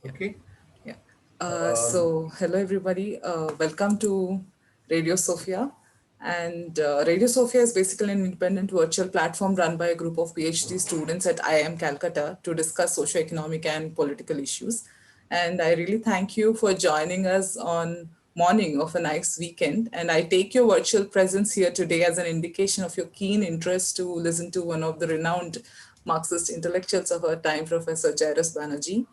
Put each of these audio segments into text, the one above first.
Okay. Yeah. Um, So, hello everybody. Welcome to Radio Sophia. And Radio Sophia is basically an independent virtual platform run by a group of PhD students at IIM Calcutta to discuss socio-economic and political issues. And I really thank you for joining us on morning of a nice weekend. And I take your virtual presence here today as an indication of your keen interest to listen to one of the renowned Marxist intellectuals of our time, Professor Jairus Banaji.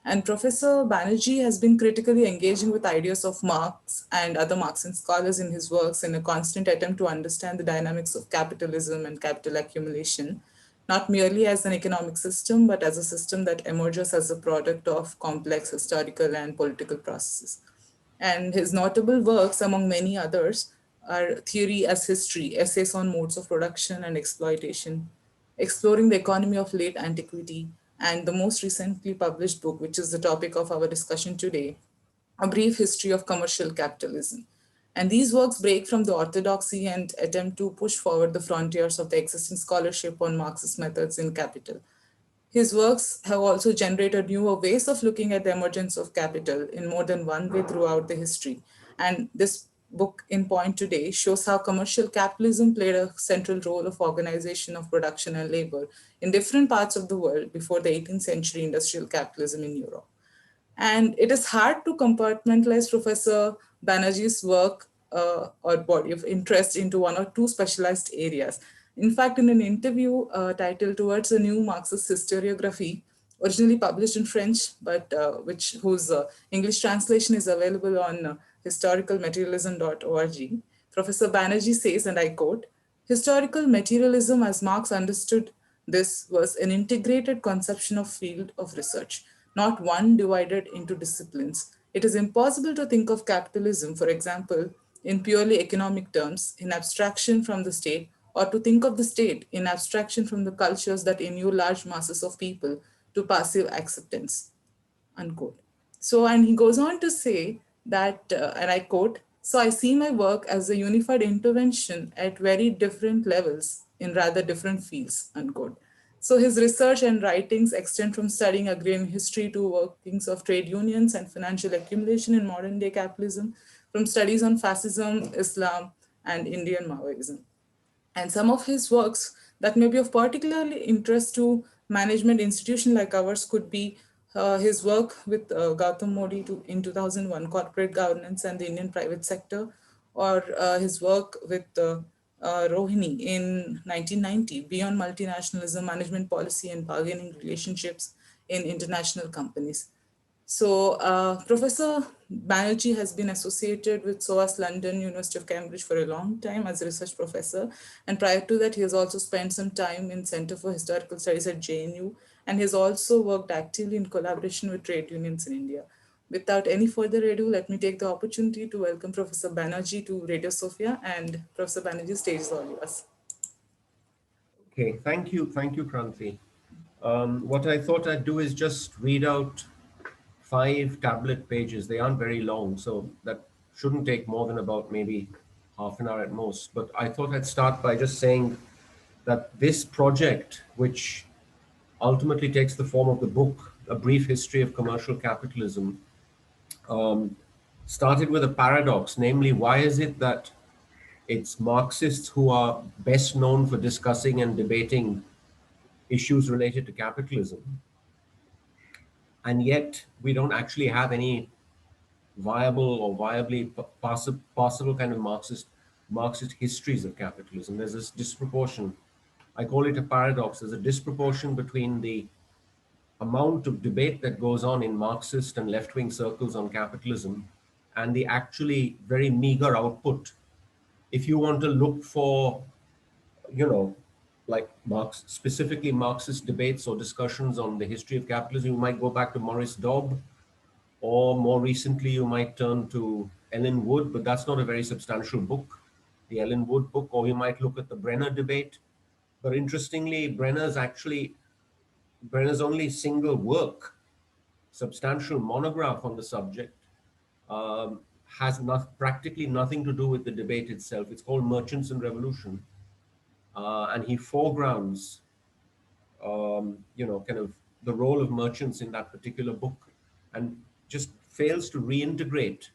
And Professor Banerjee has been critically engaging with ideas of Marx and other Marxian scholars in his works in a constant attempt to understand the dynamics of capitalism and capital accumulation, not merely as an economic system, but as a system that emerges as a product of complex historical and political processes. And his notable works, among many others, are Theory as History, Essays on Modes of Production and Exploitation, Exploring the Economy of Late Antiquity, and the most recently published book, which is the topic of our discussion today, A Brief History of Commercial Capitalism. And these works break from the orthodoxy and attempt to push forward the frontiers of the existing scholarship on Marxist methods in capital. His works have also generated newer ways of looking at the emergence of capital in more than one way throughout the history. And this book in point today shows how commercial capitalism played a central role of organization of production and labor in different parts of the world before the 18th century industrial capitalism in Europe. And it is hard to compartmentalize Professor Banerjee's work or body of interest into one or two specialized areas. In fact, in an interview titled Towards a New Marxist Historiography, originally published in French, but whose English translation is available on historicalmaterialism.org, Professor Banerjee says, and I quote, historical materialism as Marx understood this was an integrated conception of field of research, not one divided into disciplines. It is impossible to think of capitalism, for example, in purely economic terms, in abstraction from the state, or to think of the state in abstraction from the cultures that inure large masses of people to passive acceptance, unquote. So, and he goes on to say that, and I quote, so I see my work as a unified intervention at very different levels in rather different fields, unquote. So his research and writings extend from studying agrarian history to workings of trade unions and financial accumulation in modern day capitalism, from studies on fascism, Islam, and Indian Maoism. And some of his works that may be of particularly interest to management institution like ours could be his work with Gautam Modi in 2001, Corporate Governance and the Indian Private Sector, or his work with Rohini in 1990, Beyond Multinationalism, Management Policy and Bargaining Relationships in International Companies. So, Professor Banerjee has been associated with SOAS London, University of Cambridge for a long time as a research professor. And prior to that, he has also spent some time in Center for Historical Studies at JNU, and he has also worked actively in collaboration with trade unions in India. Without any further ado, let me take the opportunity to welcome Professor Banerjee to Radio Sophia. And Professor Banerjee, stage is all yours. okay. Thank you, Kranti. What I thought I'd do is just read out 5 tablet pages. They aren't very long, so that shouldn't take more than about maybe half an hour at most. But I thought I'd start by just saying that this project, which ultimately takes the form of the book, A Brief History of Commercial Capitalism, um, started with a paradox. Namely, why is it that it's Marxists who are best known for discussing and debating issues related to capitalism, and yet we don't actually have any viable or viably possible kind of Marxist histories of capitalism? There's this disproportion. I call it a paradox. There's a disproportion between the amount of debate that goes on in Marxist and left-wing circles on capitalism and the actually very meager output. If you want to look for, you know, like Marx, specifically Marxist debates or discussions on the history of capitalism, you might go back to Maurice Dobb, or more recently, you might turn to Ellen Wood, but that's not a very substantial book, the Ellen Wood book, or you might look at the Brenner debate. But interestingly, Brenner's only single work, substantial monograph on the subject, um, has practically nothing to do with the debate itself. It's called Merchants and Revolution. And he foregrounds, kind of the role of merchants in that particular book. and just fails to reintegrate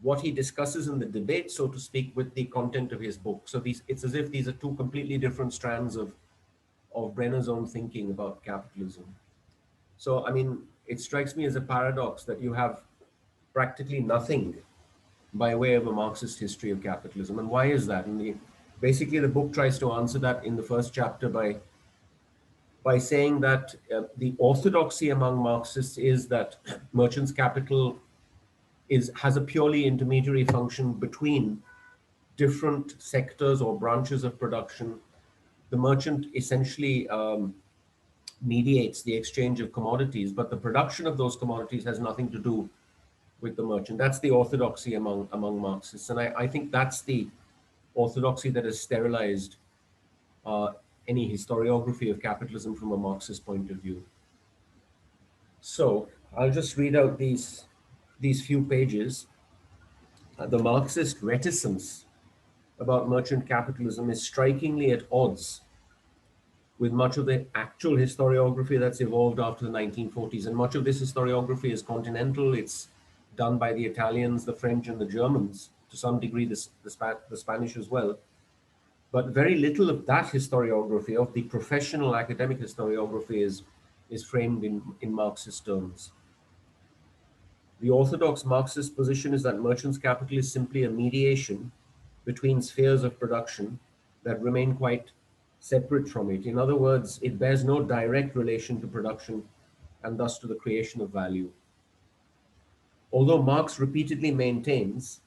what he discusses in the debate, so to speak, with the content of his book. So it's as if these are two completely different strands of Brenner's own thinking about capitalism. So, I mean, it strikes me as a paradox that you have practically nothing by way of a Marxist history of capitalism. And why is that? Basically, the book tries to answer that in the first chapter by saying that the orthodoxy among Marxists is that merchants' capital has a purely intermediary function between different sectors or branches of production. The merchant essentially mediates the exchange of commodities, but the production of those commodities has nothing to do with the merchant. That's the orthodoxy among Marxists, and I think that's the orthodoxy that has sterilized uh, any historiography of capitalism from a Marxist point of view. So I'll just read out these few pages. The Marxist reticence about merchant capitalism is strikingly at odds with much of the actual historiography that's evolved after the 1940s. And much of this historiography is continental. It's done by the Italians, the French, and the Germans, to some degree, the Spanish as well. But very little of that historiography, of the professional academic historiography, is framed in Marxist terms. The orthodox Marxist position is that merchants' capital is simply a mediation between spheres of production that remain quite separate from it. In other words, it bears no direct relation to production and thus to the creation of value. Although Marx repeatedly maintains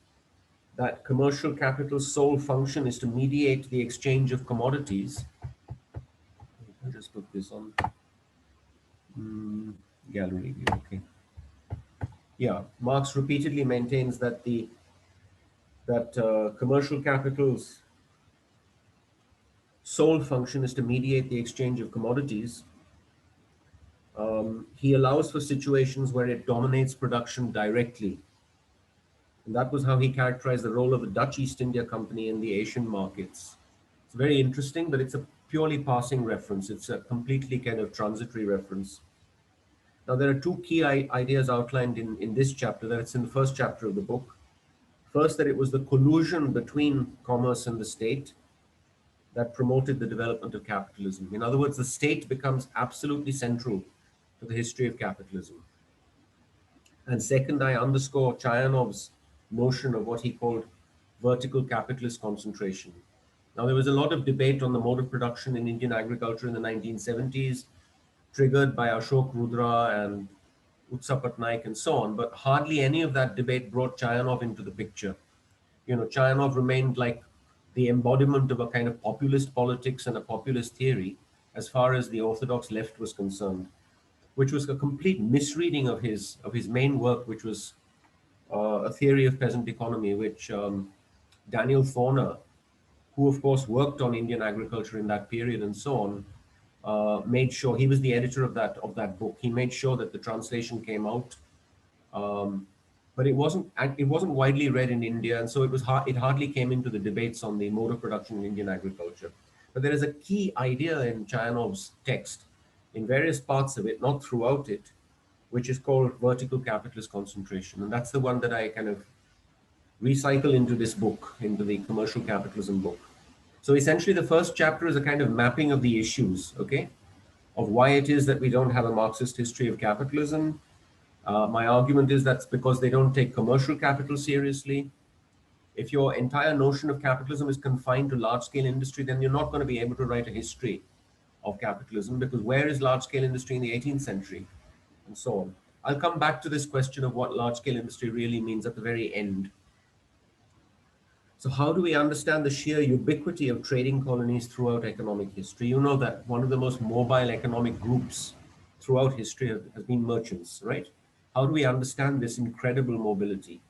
that commercial capital's sole function is to mediate the exchange of commodities, I'll just put this on gallery view. Okay. Yeah, Marx repeatedly maintains that commercial capital's sole function is to mediate the exchange of commodities. He allows for situations where it dominates production directly. And that was how he characterized the role of the Dutch East India Company in the Asian markets. It's very interesting, but it's a purely passing reference. It's a completely kind of transitory reference. Now, there are two key ideas outlined in this chapter. That's in the first chapter of the book. First, that it was the collusion between commerce and the state that promoted the development of capitalism. In other words, the state becomes absolutely central to the history of capitalism. And second, I underscore Chayanov's notion of what he called vertical capitalist concentration. Now, there was a lot of debate on the mode of production in Indian agriculture in the 1970s, triggered by Ashok Rudra and Utsa Patnaik and so on, but hardly any of that debate brought Chayanov into the picture. Chayanov remained like the embodiment of a kind of populist politics and a populist theory as far as the orthodox left was concerned, which was a complete misreading of his main work, which was a theory of peasant economy, which Daniel Thorner, who of course worked on Indian agriculture in that period and so on, made sure he was the editor of that book. He made sure that the translation came out, but it wasn't widely read in India, and so it hardly came into the debates on the mode of production in Indian agriculture. But there is a key idea in Chayanov's text, in various parts of it, not throughout it, which is called vertical capitalist concentration, and that's the one that I kind of recycle into this book, into the commercial capitalism book. So essentially, the first chapter is a kind of mapping of the issues, okay, of why it is that we don't have a Marxist history of capitalism. My argument is that's because they don't take commercial capital seriously. If your entire notion of capitalism is confined to large-scale industry, then you're not going to be able to write a history of capitalism, because where is large-scale industry in the 18th century, and so on. I'll come back to this question of what large-scale industry really means at the very end. So how do we understand the sheer ubiquity of trading colonies throughout economic history? You know that one of the most mobile economic groups throughout history has been merchants, right? How do we understand this incredible mobility?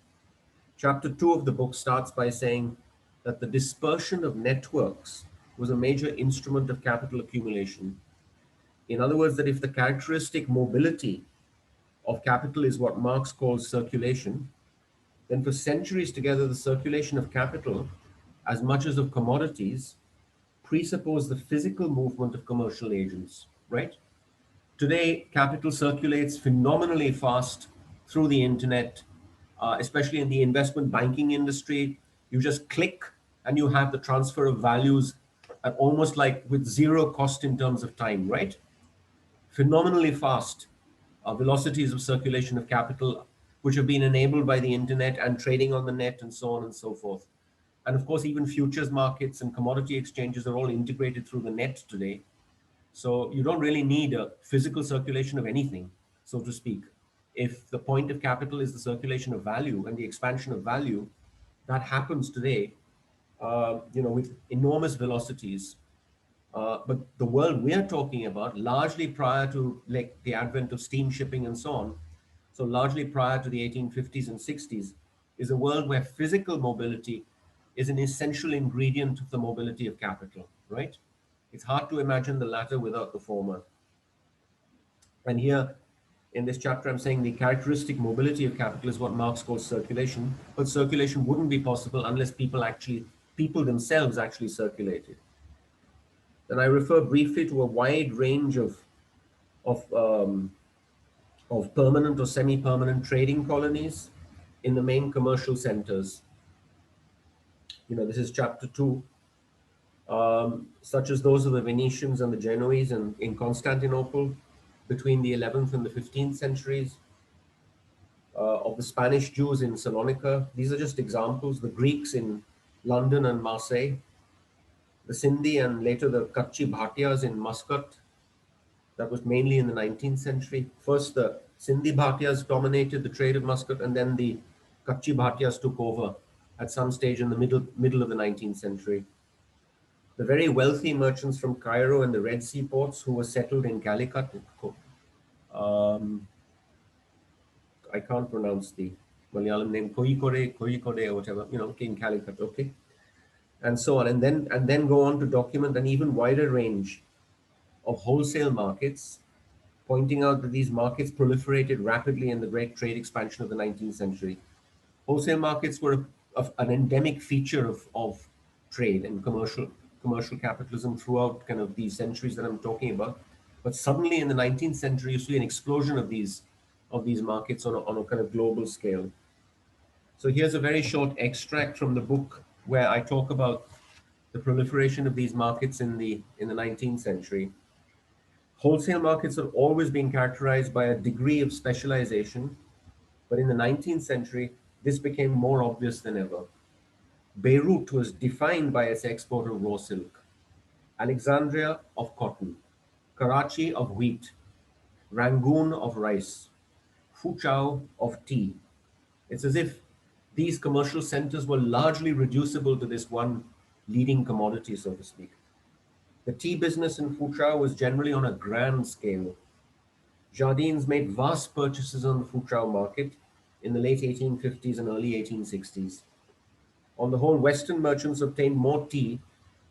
Chapter 2 of the book starts by saying that the dispersion of networks was a major instrument of capital accumulation. In other words, that if the characteristic mobility of capital is what Marx calls circulation, then for centuries together, the circulation of capital, as much as of commodities, presuppose the physical movement of commercial agents, right? Today, capital circulates phenomenally fast through the internet, especially in the investment banking industry. You just click and you have the transfer of values at almost like with zero cost in terms of time, right? Phenomenally fast velocities of circulation of capital, which have been enabled by the internet and trading on the net and so on and so forth. And of course, even futures markets and commodity exchanges are all integrated through the net today. So you don't really need a physical circulation of anything, so to speak. If the point of capital is the circulation of value and the expansion of value, that happens today, with enormous velocities. But the world we're talking about, largely prior to like the advent of steam shipping and so on, so largely prior to the 1850s and 60s, is a world where physical mobility is an essential ingredient of the mobility of capital, right? It's hard to imagine the latter without the former. And here in this chapter, I'm saying the characteristic mobility of capital is what Marx calls circulation, but circulation wouldn't be possible unless people themselves actually circulated. Then I refer briefly to a wide range of, um, of permanent or semi-permanent trading colonies in the main commercial centers. This is chapter 2, such as those of the Venetians and the Genoese in Constantinople between the 11th and the 15th centuries, of the Spanish Jews in Salonika. These are just examples. The Greeks in London and Marseille, the Sindhi and later the Kutchi Bhatiyas in Muscat. That was mainly in the 19th century. First, the Sindhi Bhatiyas dominated the trade of Muscat, and then the Kutchi Bhatiyas took over at some stage in the middle of the 19th century. The very wealthy merchants from Cairo and the Red Sea ports who were settled in Calicut. Um, I can't pronounce the Malayalam name, Kozhikode or whatever, in Calicut, okay, and so on, and then go on to document an even wider range of wholesale markets, pointing out that these markets proliferated rapidly in the great trade expansion of the 19th century. Wholesale markets were an endemic feature of trade and commercial capitalism throughout kind of these centuries that I'm talking about. But suddenly in the 19th century, you see an explosion of these markets on a kind of global scale. So here's a very short extract from the book where I talk about the proliferation of these markets in the 19th century. Wholesale markets have always been characterized by a degree of specialization, but in the 19th century, this became more obvious than ever. Beirut was defined by its export of raw silk, Alexandria of cotton, Karachi of wheat, Rangoon of rice, Fuzhou of tea. It's as if these commercial centers were largely reducible to this one leading commodity, so to speak. The tea business in Fuzhou was generally on a grand scale. Jardines made vast purchases on the Fuzhou market in the late 1850s and early 1860s. On the whole, Western merchants obtained more tea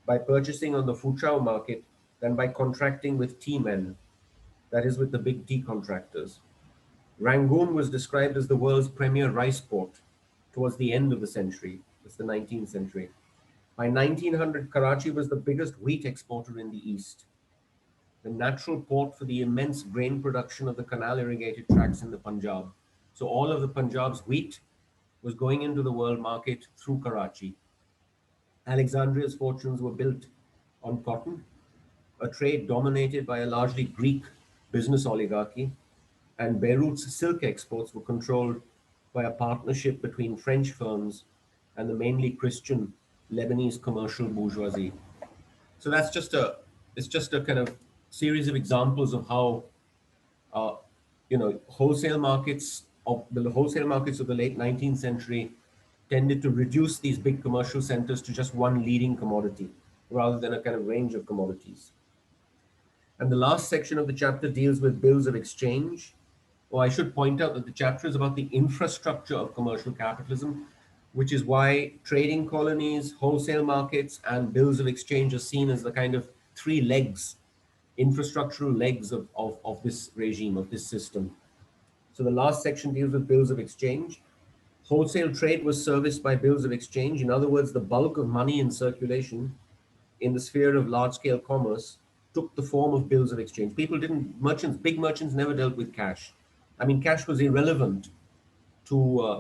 by purchasing on the Fuzhou market than by contracting with tea men, that is, with the big tea contractors. Rangoon was described as the world's premier rice port towards the end of the century. It's the 19th century. By 1900, Karachi was the biggest wheat exporter in the East, the natural port for the immense grain production of the canal irrigated tracts in the Punjab. So all of the Punjab's wheat was going into the world market through Karachi. Alexandria's fortunes were built on cotton, a trade dominated by a largely Greek business oligarchy, and Beirut's silk exports were controlled by a partnership between French firms and the mainly Christian Lebanese commercial bourgeoisie. So it's just a kind of series of examples of how uh, wholesale markets of the late 19th century tended to reduce these big commercial centers to just one leading commodity rather than a kind of range of commodities. And the last section of the chapter deals with bills of exchange. Or I should point out that the chapter is about the infrastructure of commercial capitalism, which is why trading colonies, wholesale markets, and bills of exchange are seen as the kind of three legs, infrastructural legs of this regime, of this system. So the last section deals with bills of exchange. Wholesale trade was serviced by bills of exchange. In other words, the bulk of money in circulation in the sphere of large scale commerce took the form of bills of exchange. Big merchants never dealt with cash. I mean, cash was irrelevant to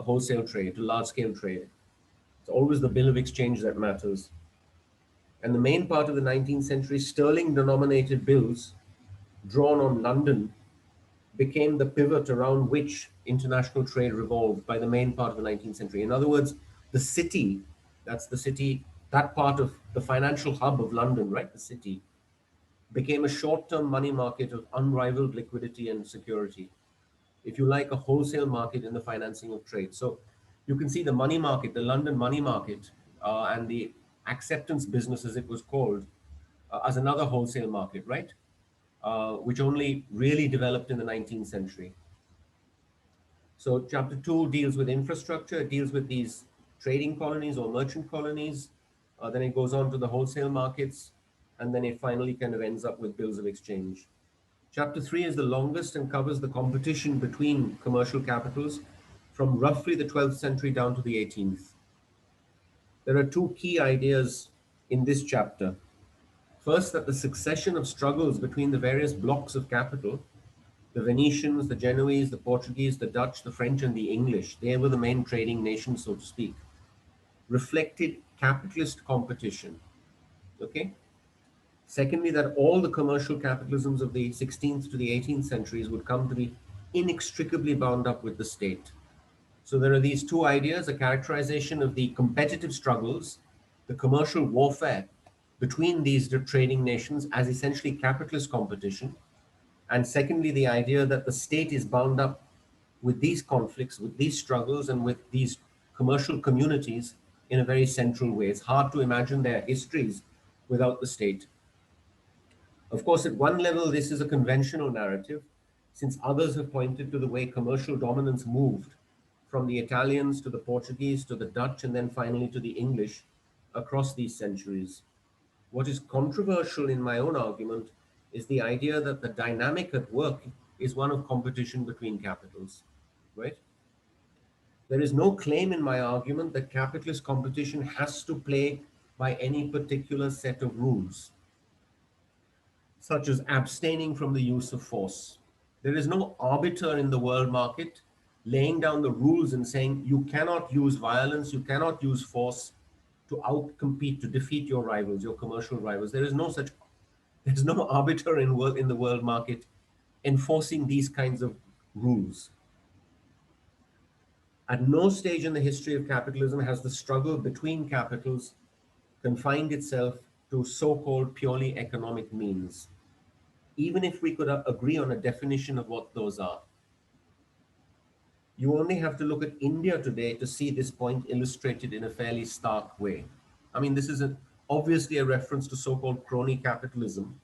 wholesale trade, to large scale trade. It's always the bill of exchange that matters. And the main part of the 19th century, sterling denominated bills drawn on London became the pivot around which international trade revolved by the main part of the 19th century. In other words, the city, that's the city, that part of the financial hub of London, right? The city became a short term money market of unrivaled liquidity and security. If you like, a wholesale market in the financing of trade. So you can see the money market, the London money market, and the acceptance business, as it was called, as another wholesale market, right? Which only really developed in the 19th century. So chapter 2 deals with infrastructure, it deals with these trading colonies or merchant colonies. Then it goes on to the wholesale markets, and then it finally kind of ends up with bills of exchange. Chapter 3 is the longest and covers the competition between commercial capitals from roughly the 12th century down to the 18th. There are two key ideas in this chapter. First, that the succession of struggles between the various blocks of capital, the Venetians, the Genoese, the Portuguese, the Dutch, the French, and the English, they were the main trading nations, so to speak, reflected capitalist competition. Okay? Secondly, that all the commercial capitalisms of the 16th to the 18th centuries would come to be inextricably bound up with the state. So there are these two ideas, a characterization of the competitive struggles, the commercial warfare between these trading nations as essentially capitalist competition. And secondly, the idea that the state is bound up with these conflicts, with these struggles, and with these commercial communities in a very central way. It's hard to imagine their histories without the state. Of course, at one level, this is a conventional narrative, since others have pointed to the way commercial dominance moved from the Italians to the Portuguese to the Dutch and then finally to the English across these centuries. What is controversial in my own argument is the idea that the dynamic at work is one of competition between capitals, right? There is no claim in my argument that capitalist competition has to play by any particular set of rules, such as abstaining from the use of force. There is no arbiter in the world market laying down the rules and saying you cannot use violence, you cannot use force to outcompete, to defeat your rivals, your commercial rivals. There's no arbiter in the world market enforcing these kinds of rules. At no stage in the history of capitalism has the struggle between capitals confined itself to so-called purely economic means, even if we could agree on a definition of what those are. You only have to look at India today to see this point illustrated in a fairly stark way. I mean, this is obviously a reference to so-called crony capitalism.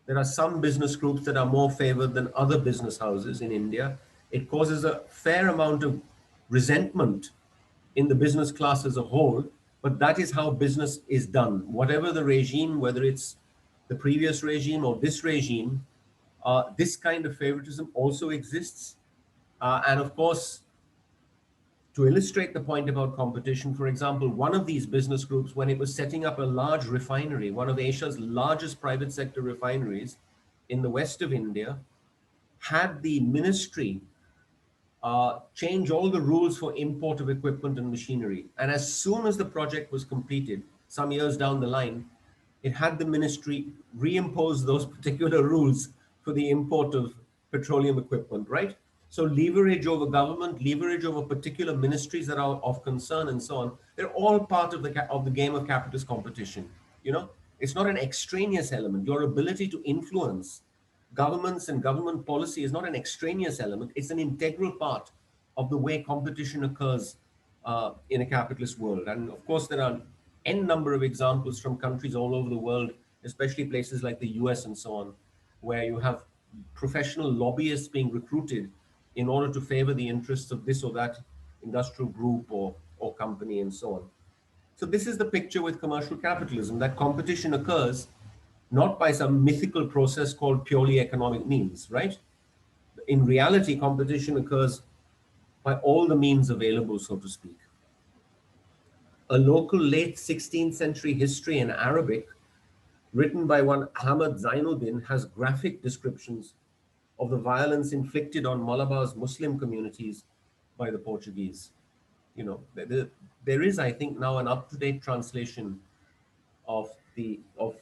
There are some business groups that are more favored than other business houses in India. It causes a fair amount of resentment in the business class as a whole, but that is how business is done. Whatever the regime, whether it's the previous regime or this regime, this kind of favoritism also exists. And of course, to illustrate the point about competition, for example, one of these business groups, when it was setting up a large refinery, one of Asia's largest private sector refineries in the west of India, had the ministry change all the rules for import of equipment and machinery. And as soon as the project was completed, some years down the line, it had the ministry reimpose those particular rules for the import of petroleum equipment, right? So leverage over government, leverage over particular ministries that are of concern and so on, they're all part of the game of capitalist competition. You know, it's not an extraneous element. Your ability to influence governments and government policy is not an extraneous element, it's an integral part of the way competition occurs in a capitalist world. And of course, there are n number of examples from countries all over the world, especially places like the US and so on, where you have professional lobbyists being recruited in order to favor the interests of this or that industrial group or company and so on. So this is the picture with commercial capitalism, that competition occurs not by some mythical process called purely economic means, right? In reality, competition occurs by all the means available, so to speak. A local late 16th century history in Arabic written by one Ahmad Zainuddin, has graphic descriptions of the violence inflicted on Malabar's Muslim communities by the Portuguese. You know, there is, I think, now an up-to-date translation of the of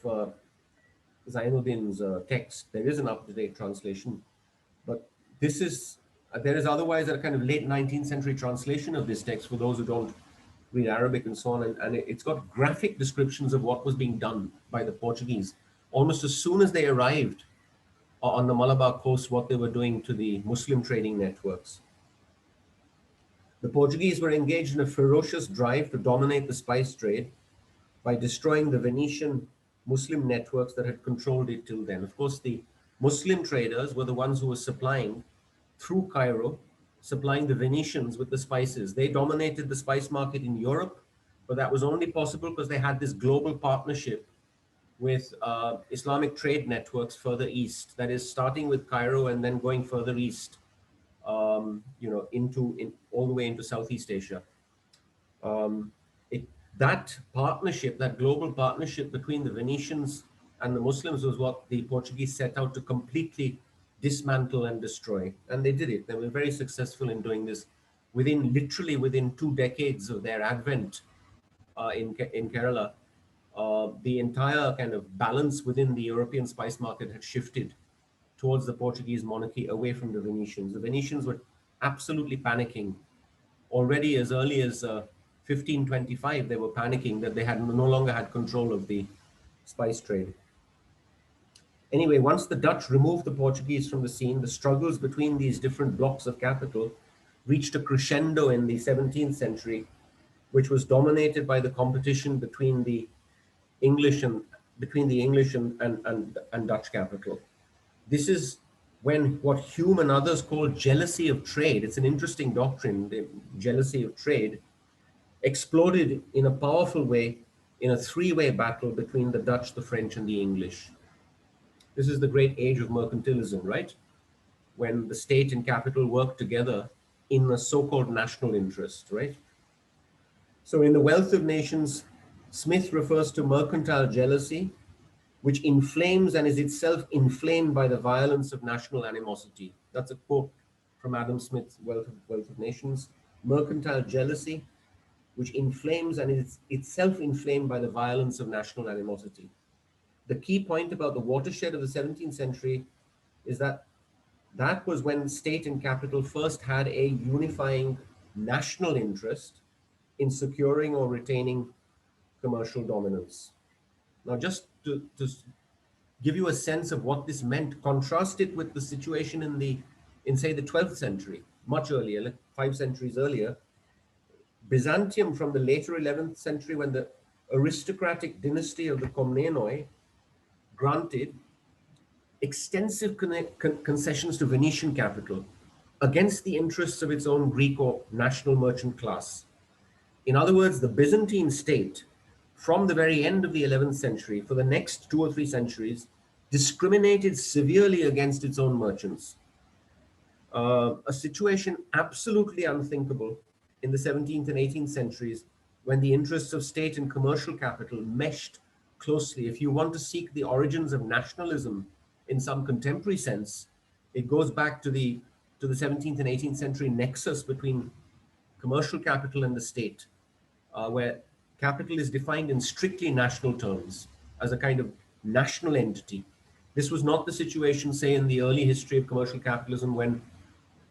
Zainuddin's text. There is an up-to-date translation, but this is there is otherwise a kind of late 19th century translation of this text for those who don't read Arabic and so on, and it's got graphic descriptions of what was being done by the Portuguese almost as soon as they arrived on the Malabar coast, what they were doing to the Muslim trading networks. The Portuguese were engaged in a ferocious drive to dominate the spice trade by destroying the Venetian Muslim networks that had controlled it till then. Of course, the Muslim traders were the ones who were supplying through Cairo, supplying the Venetians with the spices. They dominated the spice market in Europe, but that was only possible because they had this global partnership with Islamic trade networks further east. That is, starting with Cairo and then going further east, all the way into Southeast Asia. Um, it, that partnership, that global partnership between the Venetians and the Muslims was what the Portuguese set out to completely dismantle and destroy. And they did it. They were very successful in doing this literally within 2 decades of their advent in Kerala. The entire kind of balance within the European spice market had shifted towards the Portuguese monarchy away from the Venetians. The Venetians were absolutely panicking. Already as early as 1525, they were panicking that they had no longer had control of the spice trade. Anyway, once the Dutch removed the Portuguese from the scene, the struggles between these different blocks of capital reached a crescendo in the 17th century, which was dominated by the competition between the English and Dutch capital. This is when what Hume and others call jealousy of trade, it's an interesting doctrine, the jealousy of trade, exploded in a powerful way in a three-way battle between the Dutch, the French, and the English. This is the great age of mercantilism, right? When the state and capital work together in a so-called national interest, right? So in The Wealth of Nations, Smith refers to mercantile jealousy, which inflames and is itself inflamed by the violence of national animosity. That's a quote from Adam Smith's Wealth of Nations. Mercantile jealousy, which inflames and is itself inflamed by the violence of national animosity. The key point about the watershed of the 17th century is that that was when state and capital first had a unifying national interest in securing or retaining commercial dominance. Now, just to give you a sense of what this meant, contrast it with the situation in say the 12th century, much earlier, like 5 centuries earlier. Byzantium from the later 11th century, when the aristocratic dynasty of the Komnenoi granted extensive concessions to Venetian capital against the interests of its own Greek or national merchant class. In other words, the Byzantine state, from the very end of the 11th century, for the next 2 or 3 centuries, discriminated severely against its own merchants. A situation absolutely unthinkable in the 17th and 18th centuries when the interests of state and commercial capital meshed closely. If you want to seek the origins of nationalism in some contemporary sense, it goes back to the 17th and 18th century nexus between commercial capital and the state, where capital is defined in strictly national terms as a kind of national entity. This was not the situation, say, in the early history of commercial capitalism when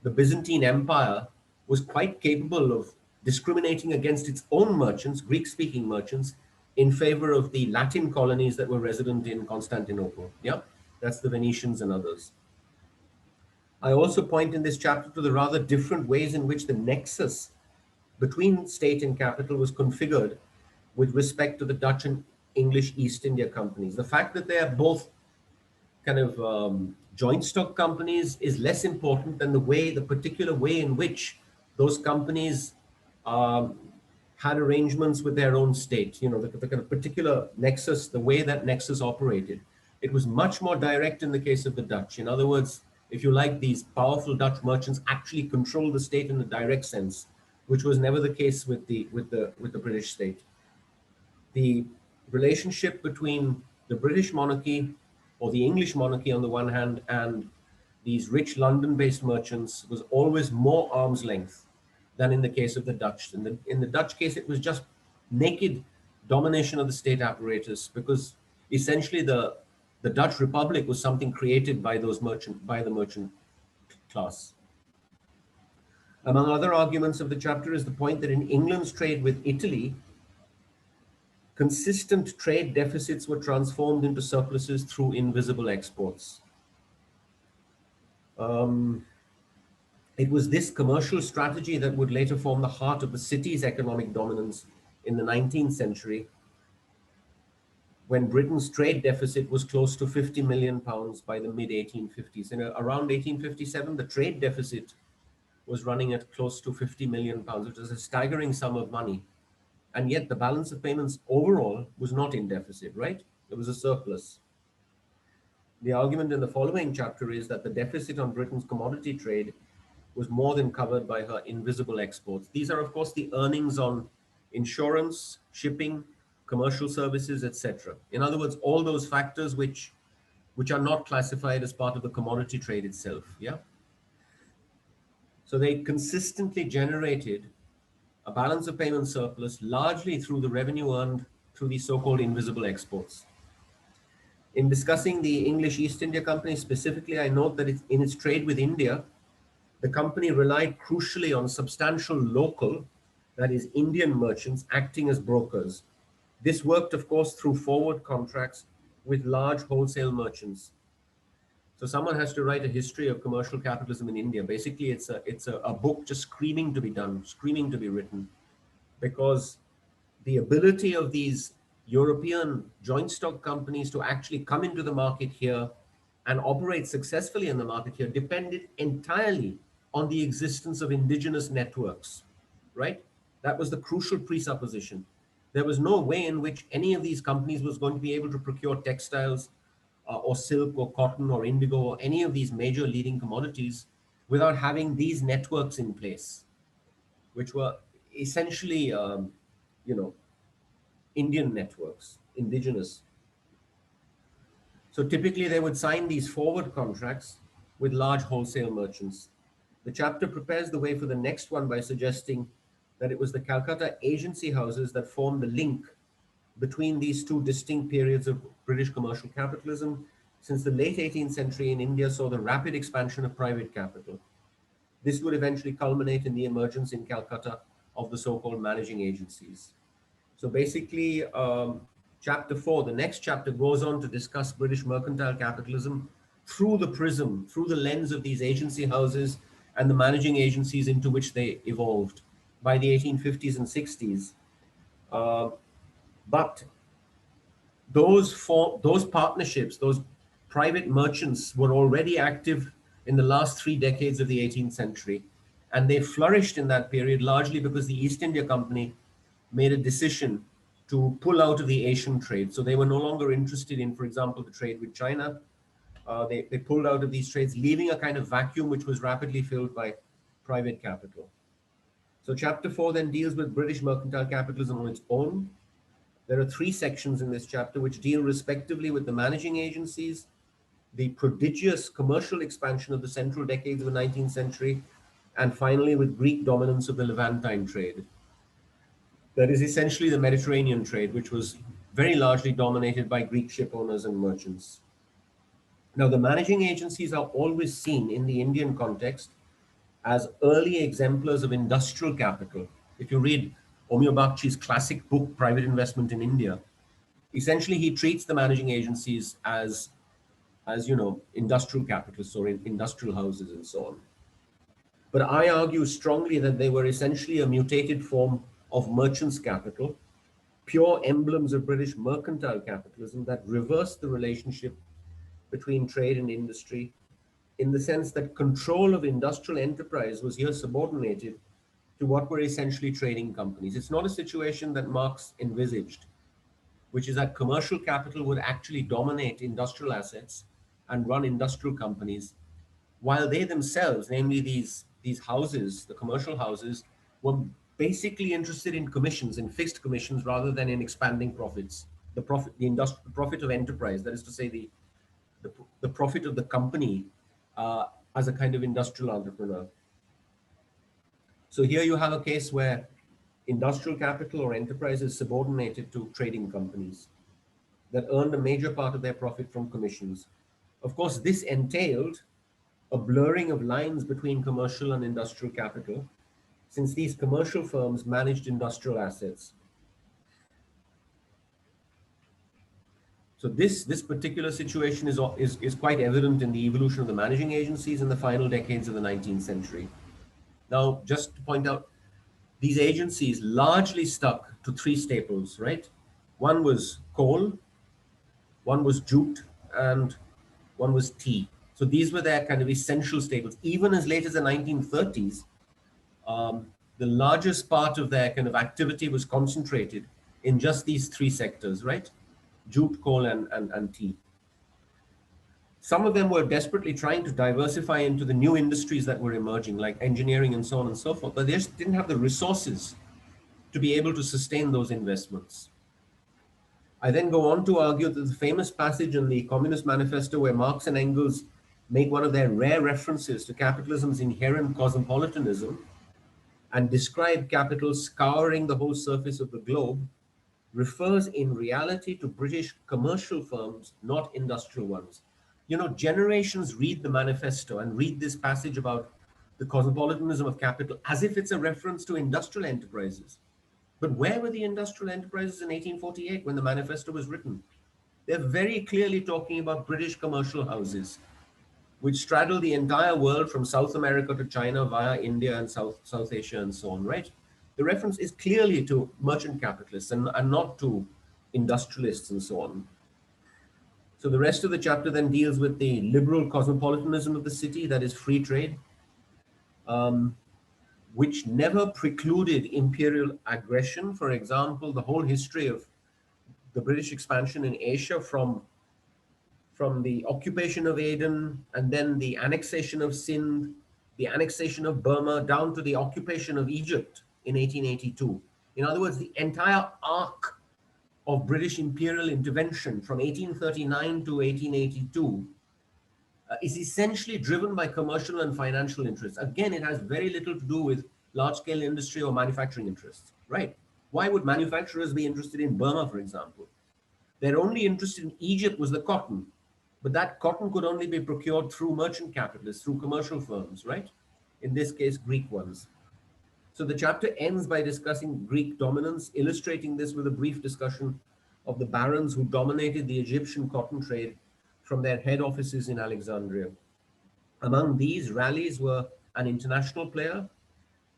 the Byzantine Empire was quite capable of discriminating against its own merchants, Greek speaking merchants, in favor of the Latin colonies that were resident in Constantinople. Yeah, that's the Venetians and others. I also point in this chapter to the rather different ways in which the nexus between state and capital was configured with respect to the Dutch and English East India companies. The fact that they are both kind of joint stock companies is less important than the particular way in which those companies um, had arrangements with their own state. You know, the kind of particular nexus, the way that nexus operated. It was much more direct in the case of the Dutch. In other words, if you like, these powerful Dutch merchants actually control the state in a direct sense, which was never the case with the British state. The relationship between The British monarchy or the English monarchy on the one hand and these rich London-based merchants was always more arm's length than in the case of the Dutch. In the Dutch case, it was just naked domination of the state apparatus because essentially the Dutch Republic was something created by the merchant class. Among other arguments of the chapter is the point that in England's trade with Italy, consistent trade deficits were transformed into surpluses through invisible exports. Um, it was this commercial strategy that would later form the heart of the city's economic dominance in the 19th century, when Britain's trade deficit was close to 50 million pounds by the mid 1850s. Around 1857, the trade deficit was running at close to 50 million pounds, which is a staggering sum of money. And yet the balance of payments overall was not in deficit, right? It was a surplus. The argument in the following chapter is that the deficit on Britain's commodity trade was more than covered by her invisible exports. These are, of course, the earnings on insurance, shipping, commercial services, etc. In other words, all those factors which are not classified as part of the commodity trade itself. Yeah. So they consistently generated a balance of payment surplus largely through the revenue earned through these so-called invisible exports. In discussing the English East India Company specifically, I note that in its trade with India, the company relied crucially on substantial local, that is, Indian merchants acting as brokers. This worked, of course, through forward contracts with large wholesale merchants. So someone has to write a history of commercial capitalism in India. Basically, it's a book just screaming to be done, screaming to be written, because the ability of these European joint stock companies to actually come into the market here and operate successfully in the market here depended entirely on the existence of indigenous networks, right? That was the crucial presupposition. There was no way in which any of these companies was going to be able to procure textiles or silk or cotton or indigo or any of these major leading commodities without having these networks in place, which were essentially, you know, Indian networks, indigenous. So typically they would sign these forward contracts with large wholesale merchants. The chapter prepares the way for the next one by suggesting that it was the Calcutta agency houses that formed the link between these two distinct periods of British commercial capitalism, since the late 18th century in India saw the rapid expansion of private capital. This would eventually culminate in the emergence in Calcutta of the so-called managing agencies. So basically, chapter 4, the next chapter goes on to discuss British mercantile capitalism through the prism, through the lens of these agency houses and the managing agencies into which they evolved by the 1850s and 60s. But those partnerships, those private merchants were already active in the last 3 decades of the 18th century. And they flourished in that period largely because the East India Company made a decision to pull out of the Asian trade. So they were no longer interested in, for example, the trade with China. They pulled out of these trades, leaving a kind of vacuum which was rapidly filled by private capital. So chapter 4 then deals with British mercantile capitalism on its own. There are 3 sections in this chapter which deal respectively with the managing agencies, the prodigious commercial expansion of the central decades of the 19th century, and finally with Greek dominance of the Levantine trade. That is essentially the Mediterranean trade, which was very largely dominated by Greek ship owners and merchants. Now, the managing agencies are always seen in the Indian context as early exemplars of industrial capital. If you read Omyo Bakhchi's classic book, Private Investment in India, essentially he treats the managing agencies as industrial capitalists or industrial houses and so on. But I argue strongly that they were essentially a mutated form of merchants' capital, pure emblems of British mercantile capitalism that reversed the relationship between trade and industry in the sense that control of industrial enterprise was here subordinated to what were essentially trading companies. It's not a situation that Marx envisaged, which is that commercial capital would actually dominate industrial assets and run industrial companies, while they themselves, namely these houses, the commercial houses, were basically interested in commissions, in fixed commissions, rather than in expanding profits. the profit of enterprise, that is to say, the, the profit of the company as a kind of industrial entrepreneur. So here you have a case where industrial capital or enterprise is subordinated to trading companies that earned a major part of their profit from commissions. Of course, this entailed a blurring of lines between commercial and industrial capital, since these commercial firms managed industrial assets. So this particular situation is quite evident in the evolution of the managing agencies in the final decades of the 19th century. Now, just to point out, these agencies largely stuck to three staples, right? One was coal, one was jute, and one was tea. So these were their kind of essential staples. Even as late as the 1930s, the largest part of their kind of activity was concentrated in just these three sectors, right? Jute, coal, and tea. Some of them were desperately trying to diversify into the new industries that were emerging, like engineering and so on and so forth, but they just didn't have the resources to be able to sustain those investments. I then go on to argue that the famous passage in the Communist Manifesto where Marx and Engels make one of their rare references to capitalism's inherent cosmopolitanism and describe capital scouring the whole surface of the globe refers in reality to British commercial firms, not industrial ones. You know, generations read the manifesto and read this passage about the cosmopolitanism of capital as if it's a reference to industrial enterprises. But where were the industrial enterprises in 1848 when the manifesto was written? They're very clearly talking about British commercial houses, which straddle the entire world from South America to China via India and South Asia and so on, right? The reference is clearly to merchant capitalists and not to industrialists and so on. So the rest of the chapter then deals with the liberal cosmopolitanism of the city, that is free trade, which never precluded imperial aggression. For example, the whole history of the British expansion in Asia from the occupation of Aden and then the annexation of Sindh, the annexation of Burma, down to the occupation of Egypt in 1882. In other words, the entire arc of British imperial intervention from 1839 to 1882 is essentially driven by commercial and financial interests. Again, it has very little to do with large-scale industry or manufacturing interests, right? Why would manufacturers be interested in Burma, for example? Their only interest in Egypt was the cotton, but that cotton could only be procured through merchant capitalists, through commercial firms, right? In this case, Greek ones. So the chapter ends by discussing Greek dominance, illustrating this with a brief discussion of the barons who dominated the Egyptian cotton trade from their head offices in Alexandria. Among these, Rallies were an international player,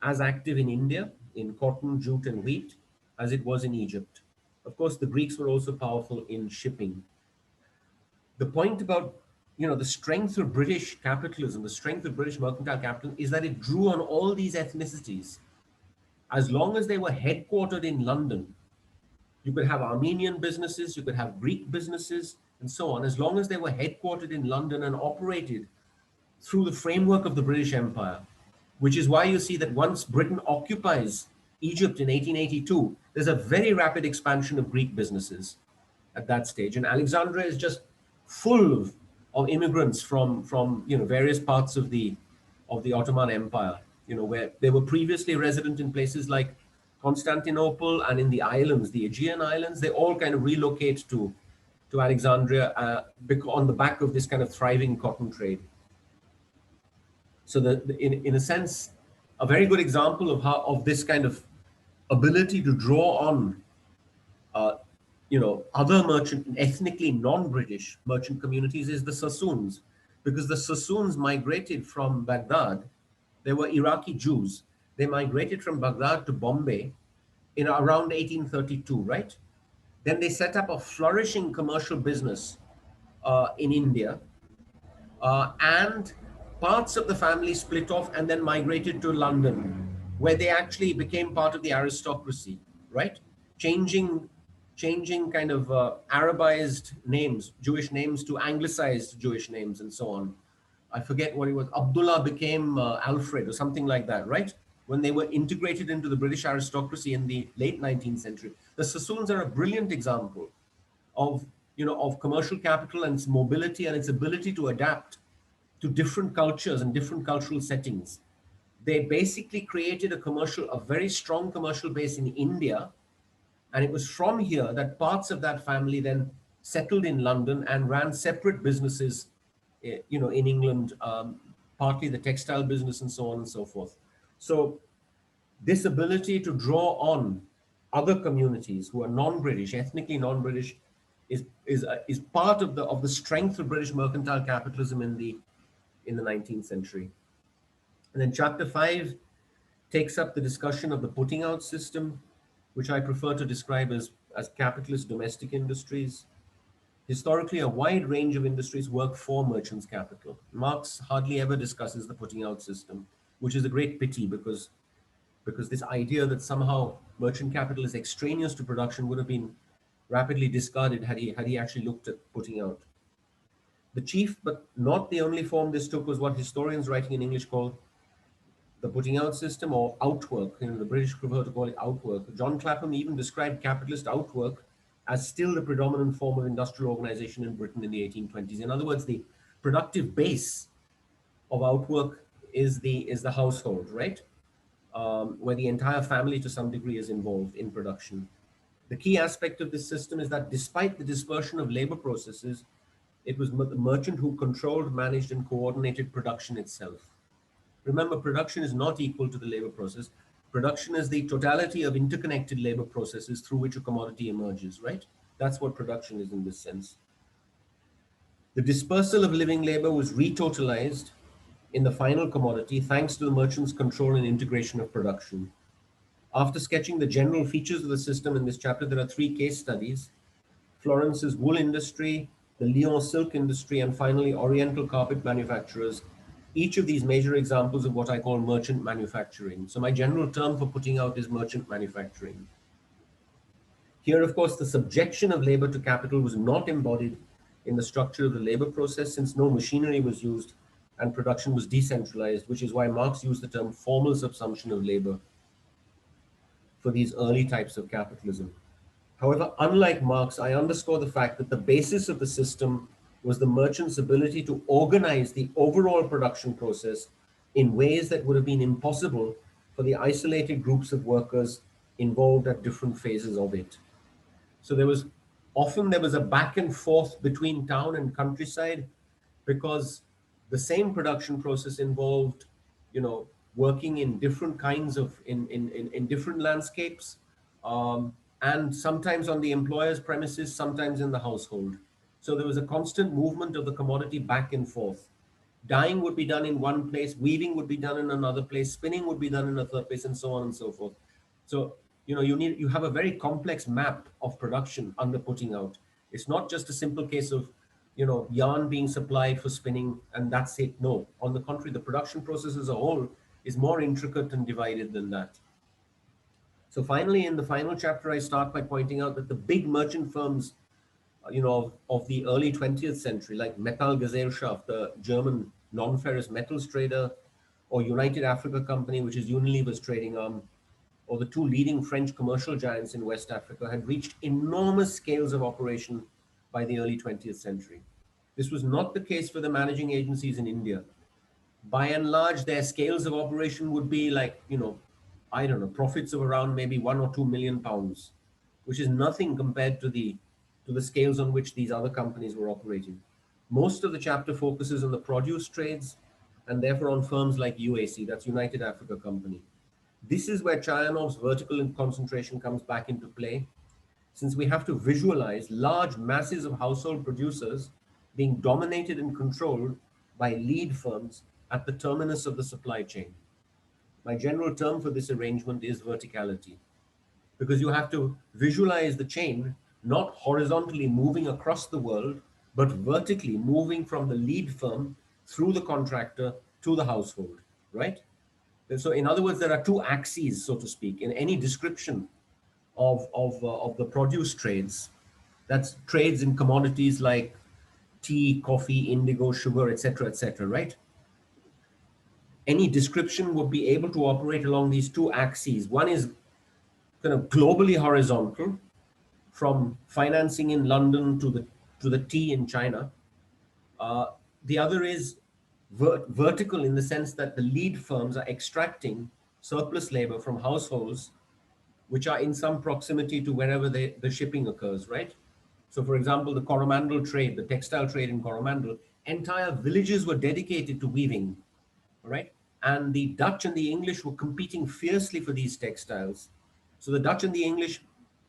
as active in India, in cotton, jute, and wheat, as it was in Egypt. Of course, the Greeks were also powerful in shipping. The point about the strength of British capitalism, the strength of British mercantile capital, is that it drew on all these ethnicities. As long as they were headquartered in London, you could have Armenian businesses, you could have Greek businesses, and so on, as long as they were headquartered in London and operated through the framework of the British Empire, which is why you see that once Britain occupies Egypt in 1882, there's a very rapid expansion of Greek businesses at that stage. And Alexandria is just full of immigrants from various parts of the Ottoman Empire, where they were previously resident in places like Constantinople and in the islands, the Aegean islands. They all kind of relocate to Alexandria on the back of this kind of thriving cotton trade. So in a sense, a very good example of this kind of ability to draw on other ethnically non-British merchant communities is the Sassoons, because the Sassoons migrated from Baghdad. They were Iraqi Jews. They migrated from Baghdad to Bombay in around 1832, right? Then they set up a flourishing commercial business in India, and parts of the family split off and then migrated to London, where they actually became part of the aristocracy, right? Changing kind of Arabized names, Jewish names, to anglicized Jewish names and so on. I forget what it was. Abdullah became Alfred or something like that, right? When they were integrated into the British aristocracy in the late 19th century. The Sassoons are a brilliant example of, of commercial capital and its mobility and its ability to adapt to different cultures and different cultural settings. They basically created a very strong commercial base in India, and it was from here that parts of that family then settled in London and ran separate businesses, in England, partly the textile business and so on and so forth. So this ability to draw on other communities who are non-British, ethnically non-British, is part of the strength of British mercantile capitalism in the 19th century. And then chapter 5 takes up the discussion of the putting out system, which I prefer to describe as capitalist domestic industries. Historically, a wide range of industries work for merchants' capital. Marx hardly ever discusses the putting out system, which is a great pity because this idea that somehow merchant capital is extraneous to production would have been rapidly discarded had he actually looked at putting out. The chief, but not the only form this took, was what historians writing in English call the putting out system, or outwork. The British prefer to call it outwork. John Clapham even described capitalist outwork as still the predominant form of industrial organization in Britain in the 1820s. In other words, the productive base of outwork is the household, right? Where the entire family to some degree is involved in production. The key aspect of this system is that despite the dispersion of labor processes, it was the merchant who controlled, managed, and coordinated production itself. Remember, production is not equal to the labor process. Production is the totality of interconnected labor processes through which a commodity emerges, right? That's what production is in this sense. The dispersal of living labor was retotalized in the final commodity thanks to the merchant's control and integration of production. After sketching the general features of the system in this chapter, there are 3 case studies: Florence's wool industry, the Lyon silk industry, and finally Oriental carpet manufacturers. Each of these major examples of what I call merchant manufacturing. So my general term for putting out is merchant manufacturing. Here, of course, the subjection of labor to capital was not embodied in the structure of the labor process, since no machinery was used and production was decentralized, which is why Marx used the term formal subsumption of labor for these early types of capitalism. However, unlike Marx, I underscore the fact that the basis of the system was the merchant's ability to organize the overall production process in ways that would have been impossible for the isolated groups of workers involved at different phases of it. So there was a back and forth between town and countryside, because the same production process involved, working in different kinds of in different landscapes, and sometimes on the employer's premises, sometimes in the household. So there was a constant movement of the commodity back and forth. Dyeing would be done in one place, weaving would be done in another place, spinning would be done in a third place, and so on and so forth. So, you have a very complex map of production under putting out. It's not just a simple case of, yarn being supplied for spinning and that's it. No, on the contrary, the production process as a whole is more intricate and divided than that. So finally, in the final chapter, I start by pointing out that the big merchant firms, of the early 20th century, like Metallgesellschaft, the German non-ferrous metals trader, or United Africa Company, which is Unilever's trading arm, or the 2 leading French commercial giants in West Africa, had reached enormous scales of operation by the early 20th century. This was not the case for the managing agencies in India. By and large, their scales of operation would be like, I don't know, profits of around maybe 1 or 2 million pounds, which is nothing compared to the scales on which these other companies were operating. Most of the chapter focuses on the produce trades, and therefore on firms like UAC, that's United Africa Company. This is where Chayanov's vertical concentration comes back into play, since we have to visualize large masses of household producers being dominated and controlled by lead firms at the terminus of the supply chain. My general term for this arrangement is verticality, because you have to visualize the chain not horizontally moving across the world, but vertically moving from the lead firm through the contractor to the household, right? So in other words, there are 2 axes, so to speak, in any description of the produce trades. That's trades in commodities like tea, coffee, indigo, sugar, etc., right? Any description would be able to operate along these 2 axes. One is kind of globally horizontal, from financing in London to the tea in China. Uh, the other is vertical in the sense that the lead firms are extracting surplus labor from households which are in some proximity to wherever the shipping occurs, right? So, for example, the Coromandel trade, the textile trade in Coromandel, entire villages were dedicated to weaving, all right? And the Dutch and the English were competing fiercely for these textiles. So the Dutch and the English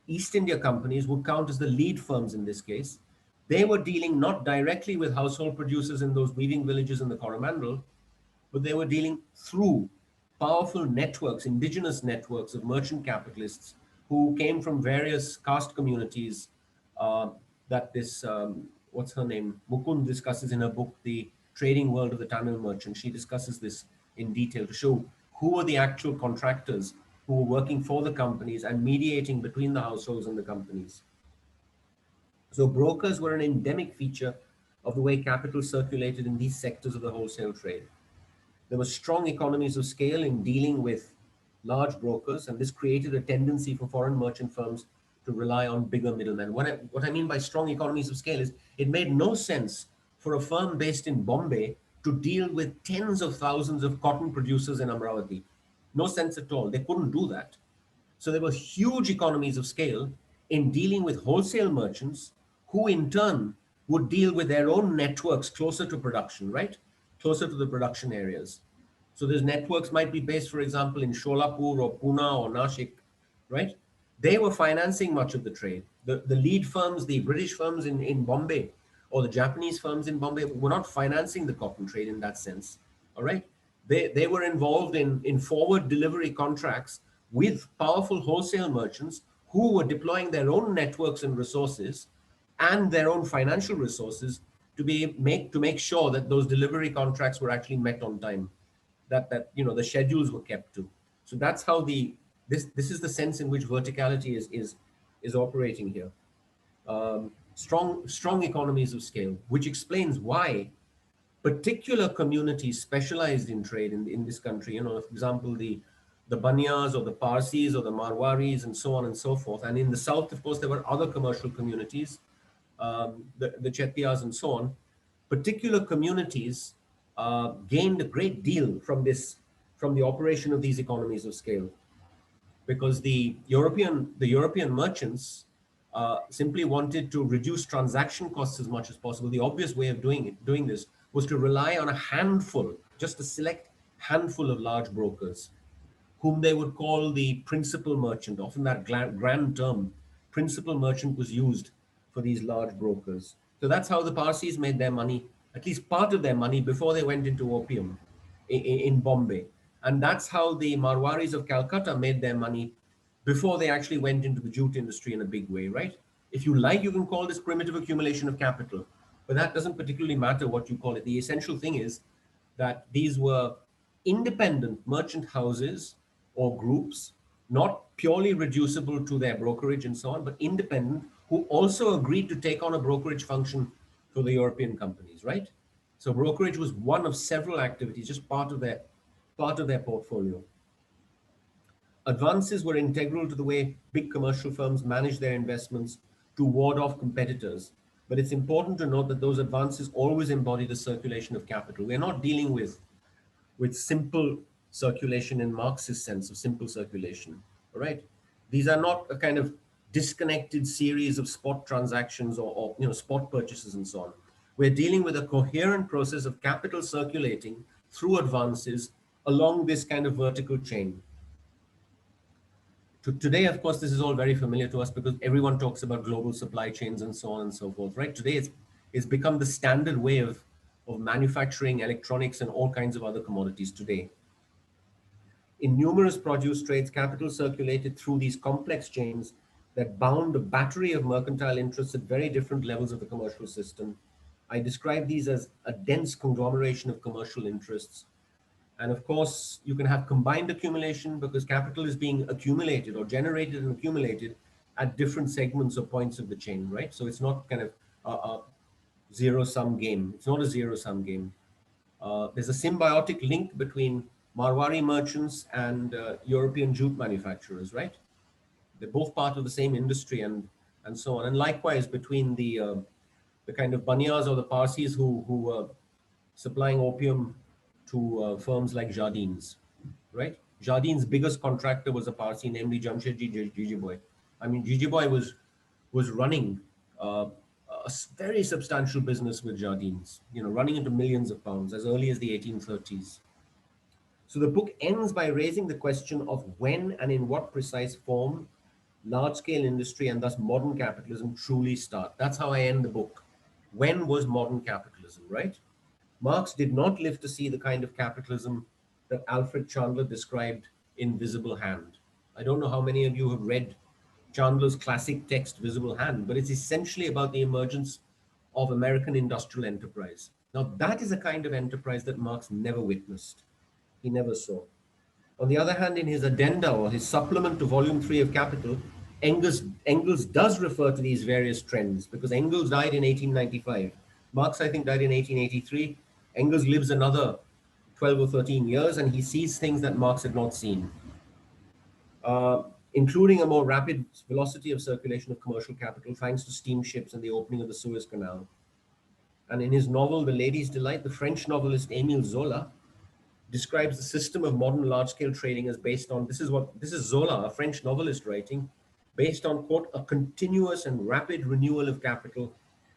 East India companies would count as the lead firms in this case. They were dealing not directly with household producers in those weaving villages in the Coromandel, but they were dealing through powerful networks, indigenous networks of merchant capitalists who came from various caste communities uh, that this, what's her name, Mukund discusses in her book, The Trading World of the Tamil Merchant. She discusses this in detail to show who were the actual contractors who were working for the companies and mediating between the households and the companies. So brokers were an endemic feature of the way capital circulated in these sectors of the wholesale trade. There were strong economies of scale in dealing with large brokers, and this created a tendency for foreign merchant firms to rely on bigger middlemen. What I mean by strong economies of scale is it made no sense for a firm based in Bombay to deal with tens of thousands of cotton producers in Amravati. No sense at all. They couldn't do that. So there were huge economies of scale in dealing with wholesale merchants who in turn would deal with their own networks closer to production, right? Closer to the production areas. So those networks might be based, for example, in Sholapur or Pune or Nashik, right? They were financing much of the trade. The lead firms, the British firms in Bombay or the Japanese firms in Bombay were not financing the cotton trade in that sense. All right. They were involved in forward delivery contracts with powerful wholesale merchants who were deploying their own networks and resources and their own financial resources to make sure that those delivery contracts were actually met on time, that the schedules were kept to. So that's how this is the sense in which verticality is operating here. Strong economies of scale, which explains why particular communities specialized in trade in this country. For example, the Banyas or the Parsis or the Marwaris and so on and so forth. And in the south, of course, there were other commercial communities, the Chettias and so on. Particular communities gained a great deal from the operation of these economies of scale, because the European merchants simply wanted to reduce transaction costs as much as possible. The obvious way of doing this was to rely on a handful, just a select handful of large brokers, whom they would call the principal merchant. Often that grand term, principal merchant, was used for these large brokers. So that's how the Parsis made their money, at least part of their money, before they went into opium in Bombay. And that's how the Marwaris of Calcutta made their money before they actually went into the jute industry in a big way, right? If you like, you can call this primitive accumulation of capital, but that doesn't particularly matter what you call it. The essential thing is that these were independent merchant houses or groups, not purely reducible to their brokerage and so on, but independent, who also agreed to take on a brokerage function for the European companies, right? So brokerage was one of several activities, just part of their portfolio. Advances were integral to the way big commercial firms manage their investments to ward off competitors. But it's important to note that those advances always embody the circulation of capital. We're not dealing with simple circulation in Marxist sense of simple circulation. All right. These are not a kind of disconnected series of spot transactions or spot purchases and so on. We're dealing with a coherent process of capital circulating through advances along this kind of vertical chain. Today, of course, this is all very familiar to us because everyone talks about global supply chains and so on and so forth, right? Today, it's become the standard way of manufacturing electronics and all kinds of other commodities today. In numerous produce trades, capital circulated through these complex chains that bound a battery of mercantile interests at very different levels of the commercial system. I describe these as a dense conglomeration of commercial interests. And of course, you can have combined accumulation because capital is being accumulated or generated and accumulated at different segments or points of the chain, right? So it's not kind of a zero-sum game. It's not a zero-sum game. There's a symbiotic link between Marwari merchants and European jute manufacturers, right? They're both part of the same industry, and and so on. And likewise between the kind of Banyas or the Parsis who were supplying opium to firms like Jardines, right? Jardines' biggest contractor was a Parsi, namely Jamshedji Jijiboy. I mean, Jijiboy was running very substantial business with Jardines, running into millions of pounds as early as the 1830s. So the book ends by raising the question of when and in what precise form large scale industry and thus modern capitalism truly start. That's how I end the book. When was modern capitalism, right? Marx did not live to see the kind of capitalism that Alfred Chandler described in Visible Hand. I don't know how many of you have read Chandler's classic text, Visible Hand, but it's essentially about the emergence of American industrial enterprise. Now, that is a kind of enterprise that Marx never witnessed. He never saw. On the other hand, in his addenda or his supplement to volume 3 of Capital, Engels does refer to these various trends because Engels died in 1895. Marx, I think, died in 1883. Engels lives another 12 or 13 years and he sees things that Marx had not seen, uh, including a more rapid velocity of circulation of commercial capital thanks to steamships and the opening of the Suez Canal. And in his novel, The Lady's Delight, the French novelist Émile Zola describes the system of modern large-scale trading as based on this is Zola, a French novelist writing, based on quote a continuous and rapid renewal of capital,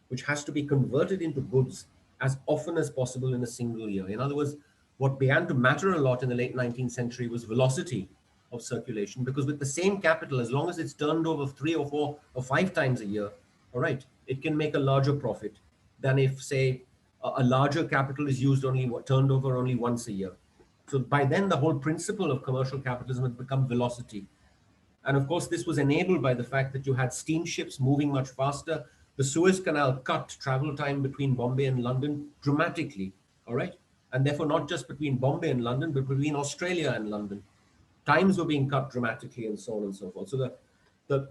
which has to be converted into goods as often as possible in a single year. In other words, what began to matter a lot in the late 19th century was velocity of circulation, because with the same capital, as long as it's turned over 3 or 4 or 5 times a year, all right, it can make a larger profit than if, say, a larger capital is used only turned over only once a year. So by then, the whole principle of commercial capitalism had become velocity. And of course, this was enabled by the fact that you had steamships moving much faster. The Suez Canal cut travel time between Bombay and London dramatically, all right? And therefore, not just between Bombay and London, but between Australia and London. Times were being cut dramatically and so on and so forth. So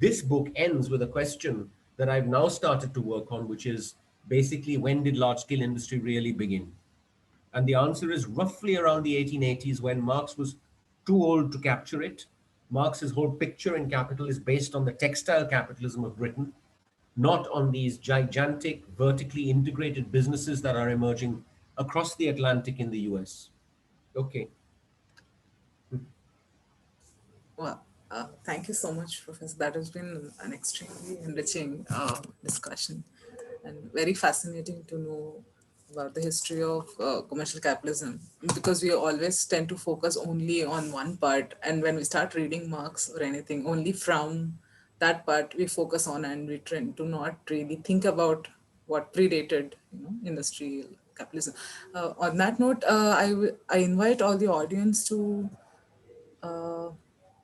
this book ends with a question that I've now started to work on, which is basically when did large scale industry really begin? And the answer is roughly around the 1880s when Marx was too old to capture it. Marx's whole picture in Capital is based on the textile capitalism of Britain, not on these gigantic, vertically integrated businesses that are emerging across the Atlantic in the US. Okay. Well, thank you so much, Professor. That has been an extremely enriching discussion and very fascinating to know about the history of commercial capitalism, because we always tend to focus only on one part. And when we start reading Marx or anything, only from that part we focus on, and we tend to not really think about what predated, industrial capitalism. On that note, I invite all the audience to uh,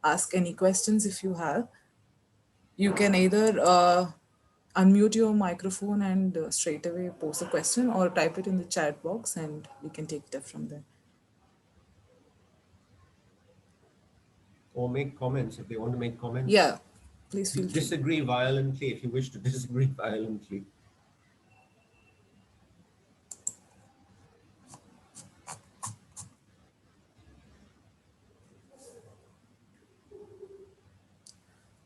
ask any questions if you have. You can either unmute your microphone and straight away post a question, or type it in the chat box and we can take it up from there. Or make comments if they want to make comments. Yeah, please feel free. Disagree violently if you wish to disagree violently.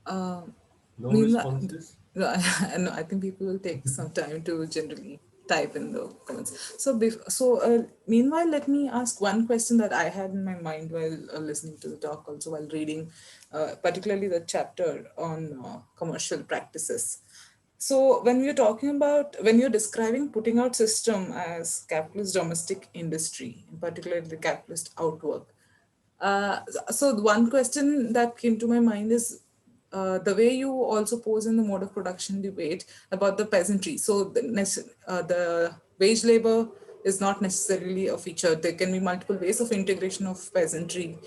No Meanwhile, responses? no, no, I think people will take some time to generally type in the comments. So, meanwhile, let me ask one question that I had in my mind while listening to the talk, also while reading, particularly the chapter on commercial practices. So, when you're describing putting out system as capitalist domestic industry, in particular the capitalist outwork, uh, so one question that came to my mind is the way you also pose in the mode of production debate about the peasantry. So the wage labor is not necessarily a feature. There can be multiple ways of integration of peasantry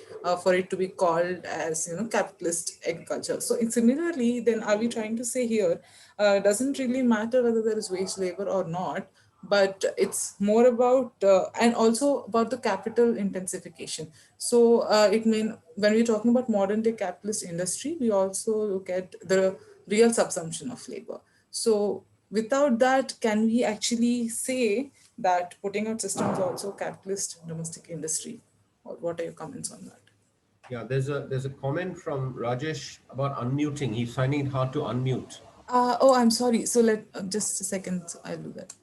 for it to be called as capitalist agriculture. So similarly, then are we trying to say here, doesn't really matter whether there is wage labor or not, but it's more about and also about the capital intensification. So it mean when we're talking about modern day capitalist industry, we also look at the real subsumption of labor. So without that, can we actually say that putting out systems also capitalist domestic industry? Or what are your comments on that? Yeah, there's a comment from Rajesh about unmuting. He's finding it hard to unmute. Oh, I'm sorry. So let just a second. I'll do that.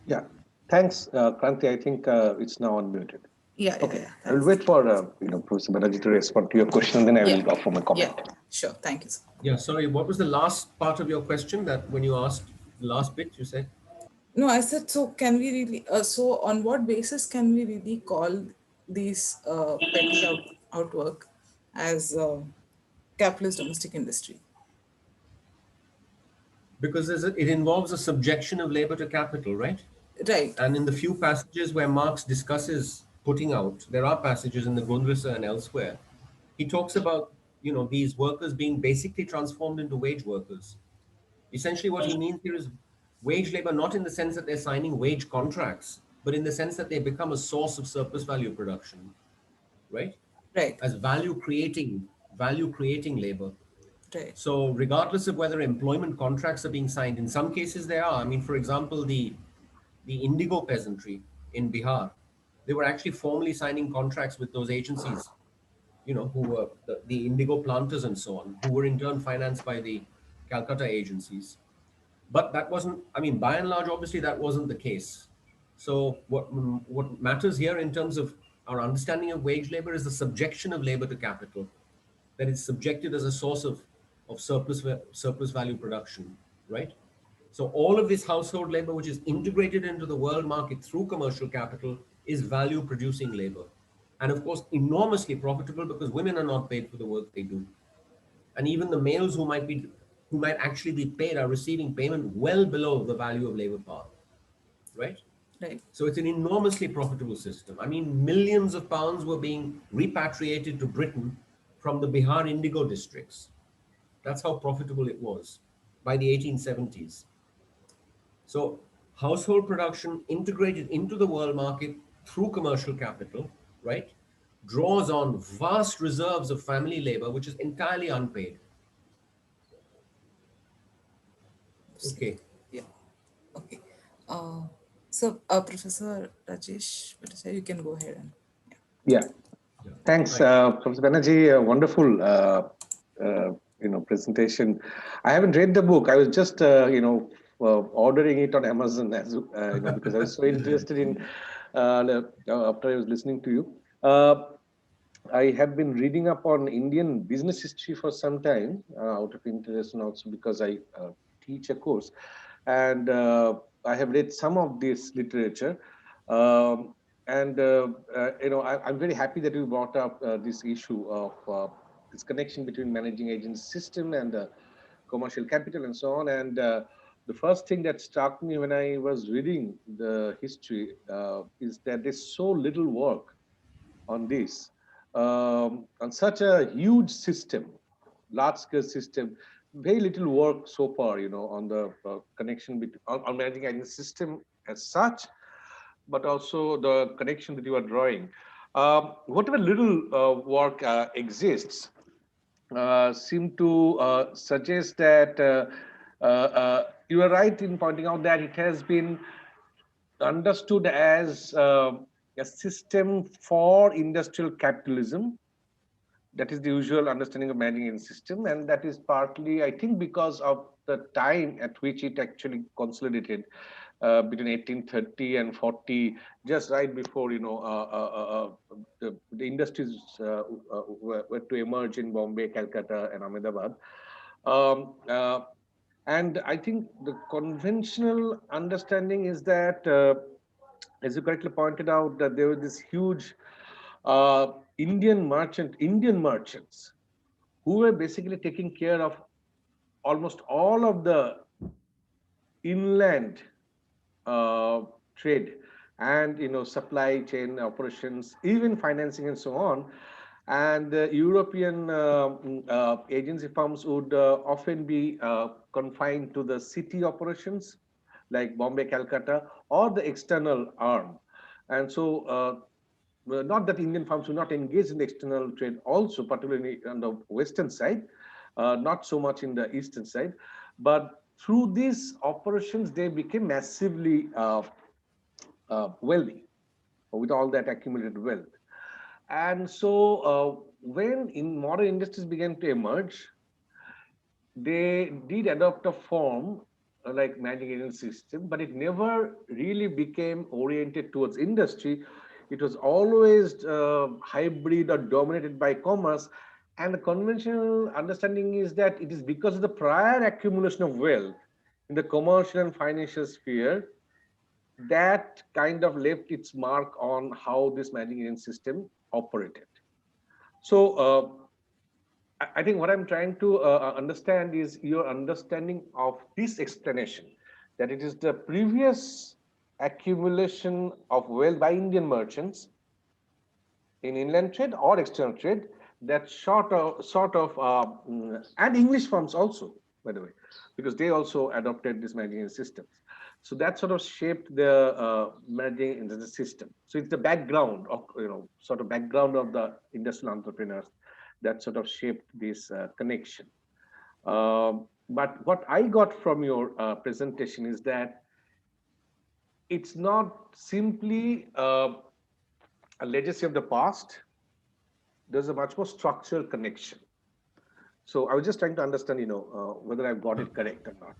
Yeah, thanks, Kranti. I think it's now unmuted. Okay, Yeah. I will Thanks. wait for Professor Banaji to respond to your question, then I Yeah, will offer my yeah. comment. Sure. Thank you, sir. Yeah, sorry, what was the last part of your question that when you asked the last bit, you said? No, I said, so can we really, so on what basis can we really call these petty outwork as capitalist domestic industry? Because it involves a subjection of labor to capital, right? Right, And in the few passages where Marx discusses putting out, there are passages in the Grundrisse and elsewhere, he talks about, these workers being basically transformed into wage workers. Essentially, what he means here is wage labor, not in the sense that they're signing wage contracts, but in the sense that they become a source of surplus value production, right? right, As value creating labor. right, So regardless of whether employment contracts are being signed, in some cases they are. I mean, for example, the indigo peasantry in Bihar, they were actually formally signing contracts with those agencies, who were the indigo planters and so on, who were in turn financed by the Calcutta agencies. But that wasn't, I mean, by and large, obviously that wasn't the case. So what matters here in terms of our understanding of wage labor is the subjection of labor to capital, that it's subjected as a source of surplus value production, right? So all of this household labor, which is integrated into the world market through commercial capital, is value producing labor. And of course, enormously profitable because women are not paid for the work they do. And even the males who might actually be paid are receiving payment well below the value of labor power, right? right. So it's an enormously profitable system. I mean, millions of pounds were being repatriated to Britain from the Bihar indigo districts. That's how profitable it was by the 1870s. So household production integrated into the world market through commercial capital, right, draws on vast reserves of family labor, which is entirely unpaid. Absolutely. Okay. Yeah. Okay. Uh, so, Professor Rajesh, you can go ahead and Yeah, Yeah. thanks, Hi. Professor Banerjee. Wonderful, presentation. I haven't read the book. I was just, ordering it on Amazon because I was so interested in after I was listening to you. I have been reading up on Indian business history for some time out of interest, and also because I teach a course, and I have read some of this literature. Um, and I'm very happy that you brought up this issue of this connection between managing agent system and commercial capital and so on. And the first thing that struck me when I was reading the history is that there's so little work on this, on such a huge system, large scale system, very little work so far, on the connection between on managing a system as such, but also the connection that you are drawing. Whatever little work exists seem to suggest that you are right in pointing out that it has been understood as a system for industrial capitalism. That is the usual understanding of managing a system, and that is partly, I think, because of the time at which it actually consolidated between 1830 and 40, just right before the industries were to emerge in Bombay, Calcutta, and Ahmedabad. Um, uh, and I think the conventional understanding is that, as you correctly pointed out, that there was this huge uh, Indian merchants who were basically taking care of almost all of the inland uh, trade and supply chain operations, even financing and so on. And European agency firms would often be confined to the city operations like Bombay, Calcutta, or the external arm. And so well, not that Indian firms will not engage in the external trade also, particularly on the western side, not so much in the eastern side. But through these operations, they became massively wealthy with all that accumulated wealth. And so, when in modern industries began to emerge, they did adopt a form like managing agent system, but it never really became oriented towards industry. It was always hybrid or dominated by commerce. And the conventional understanding is that it is because of the prior accumulation of wealth in the commercial and financial sphere that kind of left its mark on how this managing agent system operated. So, I think what I'm trying to understand is your understanding of this explanation, that it is the previous accumulation of wealth by Indian merchants in inland trade or external trade that and English firms also, by the way, because they also adopted this managing systems. So that sort of shaped the managing into the system. So it's the background of, sort of background of the industrial entrepreneurs that sort of shaped this connection. But what I got from your presentation is that it's not simply a legacy of the past. There's a much more structural connection. So I was just trying to understand, whether I've got it correct or not.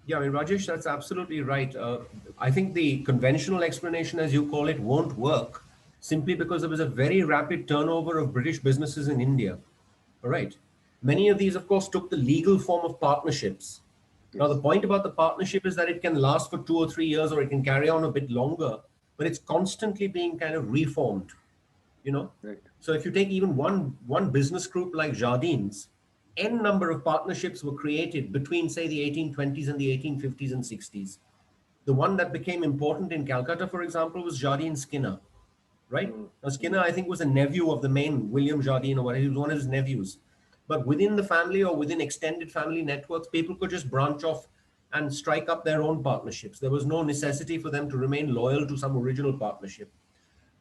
Yeah, I mean, Rajesh, that's absolutely right. I think the conventional explanation, as you call it, won't work simply because there was a very rapid turnover of British businesses in India. All right. Many of these, of course, took the legal form of partnerships. Now, the Yes. point about the partnership is that it can last for 2 or 3 years or it can carry on a bit longer, but it's constantly being kind of reformed, you know. Right. So if you take even one business group like Jardines, n number of partnerships were created between, say, the 1820s and the 1850s and 60s. The one that became important in Calcutta, for example, was Jardine Skinner, right? Mm, Now, Skinner, mm, I think, was a nephew of the main William Jardine, or whatever. He was one of his nephews. But within the family or within extended family networks, people could just branch off and strike up their own partnerships. There was no necessity for them to remain loyal to some original partnership.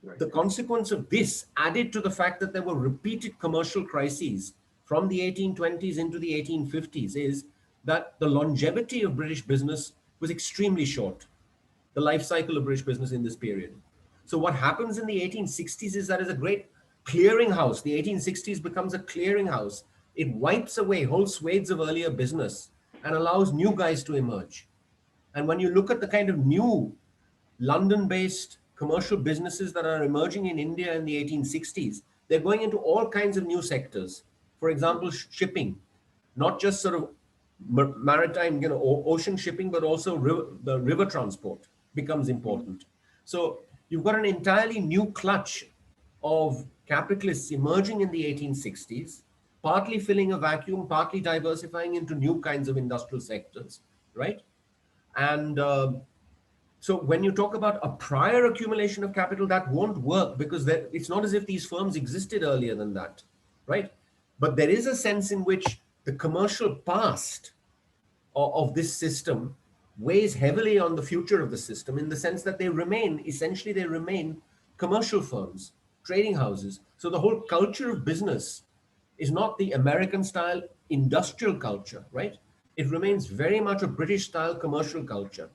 right. The consequence of this, added to the fact that there were repeated commercial crises from the 1820s into the 1850s, is that the longevity of British business was extremely short, the life cycle of British business in this period. So what happens in the 1860s is that is a great clearinghouse. The 1860s becomes a clearinghouse. It wipes away whole swathes of earlier business and allows new guys to emerge. And when you look at the kind of new London-based commercial businesses that are emerging in India in the 1860s, they're going into all kinds of new sectors. For example, shipping, not just sort of maritime, ocean shipping, but also the river transport becomes Mm, important. So you've got an entirely new clutch of capitalists emerging in the 1860s, partly filling a vacuum, partly diversifying into new kinds of industrial sectors, right? And so when you talk about a prior accumulation of capital, that won't work because it's not as if these firms existed earlier than that, right? But there is a sense in which the commercial past of this system weighs heavily on the future of the system in the sense that essentially they remain commercial firms, trading houses. So the whole culture of business is not the American style industrial culture, right? It right. remains very much a British style commercial culture.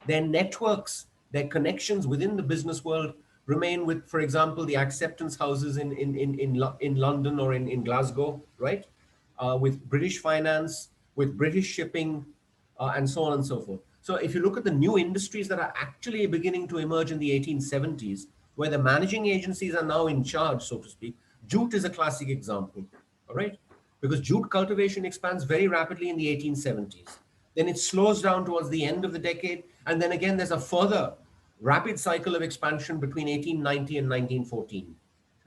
Their networks, their connections within the business world remain with, for example, the acceptance houses in London or in Glasgow, right? With British finance, with British shipping, and so on and so forth. So if you look at the new industries that are actually beginning to emerge in the 1870s, where the managing agencies are now in charge, so to speak, jute is a classic example, all right? Because jute cultivation expands very rapidly in the 1870s. Then it slows down towards the end of the decade. And then again, there's a further rapid cycle of expansion between 1890 and 1914.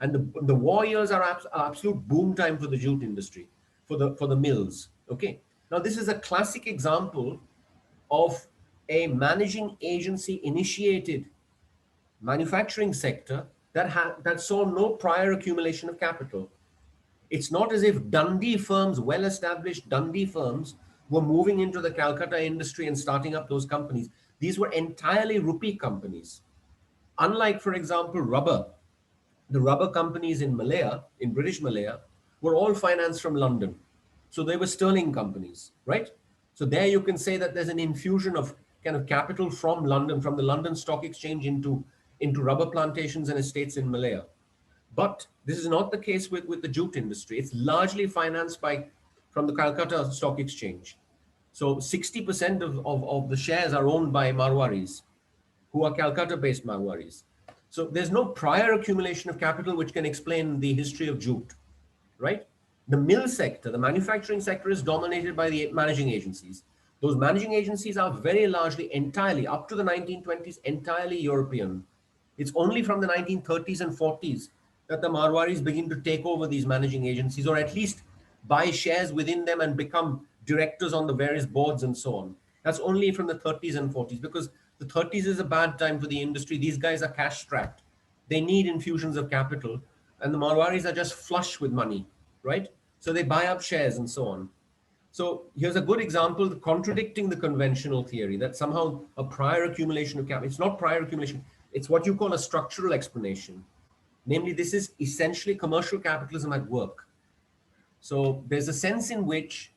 And the war years are absolute boom time for the jute industry, for the mills. Okay. Now, this is a classic example of a managing agency initiated manufacturing sector that saw no prior accumulation of capital. It's not as if Dundee firms, well established Dundee firms, were moving into the Calcutta industry and starting up those companies. These were entirely rupee companies. Unlike, for example, rubber, the rubber companies in Malaya, in British Malaya, were all financed from London. So they were sterling companies, right? So there you can say that there's an infusion of kind of capital from London, from the London Stock Exchange into rubber plantations and estates in Malaya. But this is not the case with the jute industry. It's largely financed from the Calcutta Stock Exchange. So 60% of the shares are owned by Marwaris, who are Calcutta-based Marwaris. So there's no prior accumulation of capital which can explain the history of jute, right? The mill sector, the manufacturing sector is dominated by the managing agencies. Those managing agencies are very largely entirely, up to the 1920s, entirely European. It's only from the 1930s and 40s that the Marwaris begin to take over these managing agencies, or at least buy shares within them and become directors on the various boards and so on. That's only from the 30s and 40s, because the 30s is a bad time for the industry. These guys are cash strapped. They need infusions of capital, and the Marwaris are just flush with money, right? So they buy up shares and so on. So here's a good example contradicting the conventional theory that somehow a prior accumulation of capital. It's not prior accumulation. It's what you call a structural explanation. Namely, this is essentially commercial capitalism at work. So there's a sense in which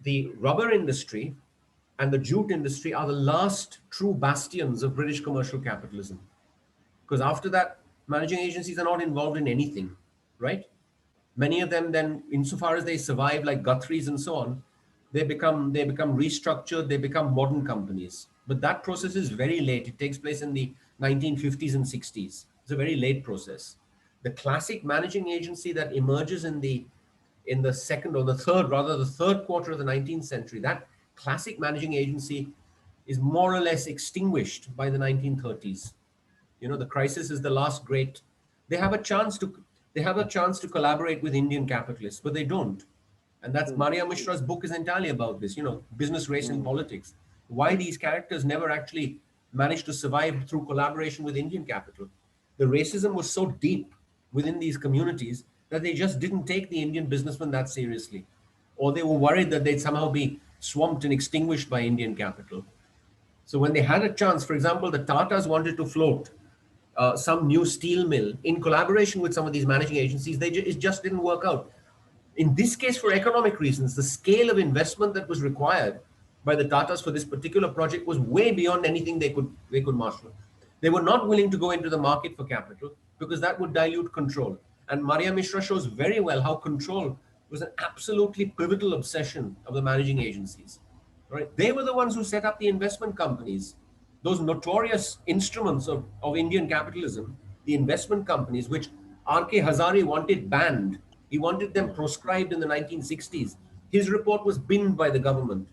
the rubber industry and the jute industry are the last true bastions of British commercial capitalism. Because after that, managing agencies are not involved in anything, right? Many of them then, insofar as they survive, like Guthrie's and so on, they become restructured, they become modern companies. But that process is very late. It takes place in the 1950s and 60s. It's a very late process. The classic managing agency that emerges in the second or the third, rather the third quarter of the 19th century, that classic managing agency is more or less extinguished by the 1930s. The crisis is the last great. They have a chance to collaborate with Indian capitalists, but they don't. And that's Maria Mishra's book is entirely about this. Business, race, and politics. Why these characters never actually managed to survive through collaboration with Indian capital. The racism was so deep within these communities that they just didn't take the Indian businessmen that seriously, or they were worried that they'd somehow be swamped and extinguished by Indian capital. So when they had a chance, for example, the Tatas wanted to float some new steel mill in collaboration with some of these managing agencies. It just didn't work out. In this case, for economic reasons, the scale of investment that was required by the Tatas for this particular project was way beyond anything they could marshal. They were not willing to go into the market for capital because that would dilute control. And Maria Mishra shows very well how control was an absolutely pivotal obsession of the managing agencies. Right? They were the ones who set up the investment companies, those notorious instruments of Indian capitalism, the investment companies, which R.K. Hazari wanted banned. He wanted them proscribed in the 1960s. His report was binned by the government.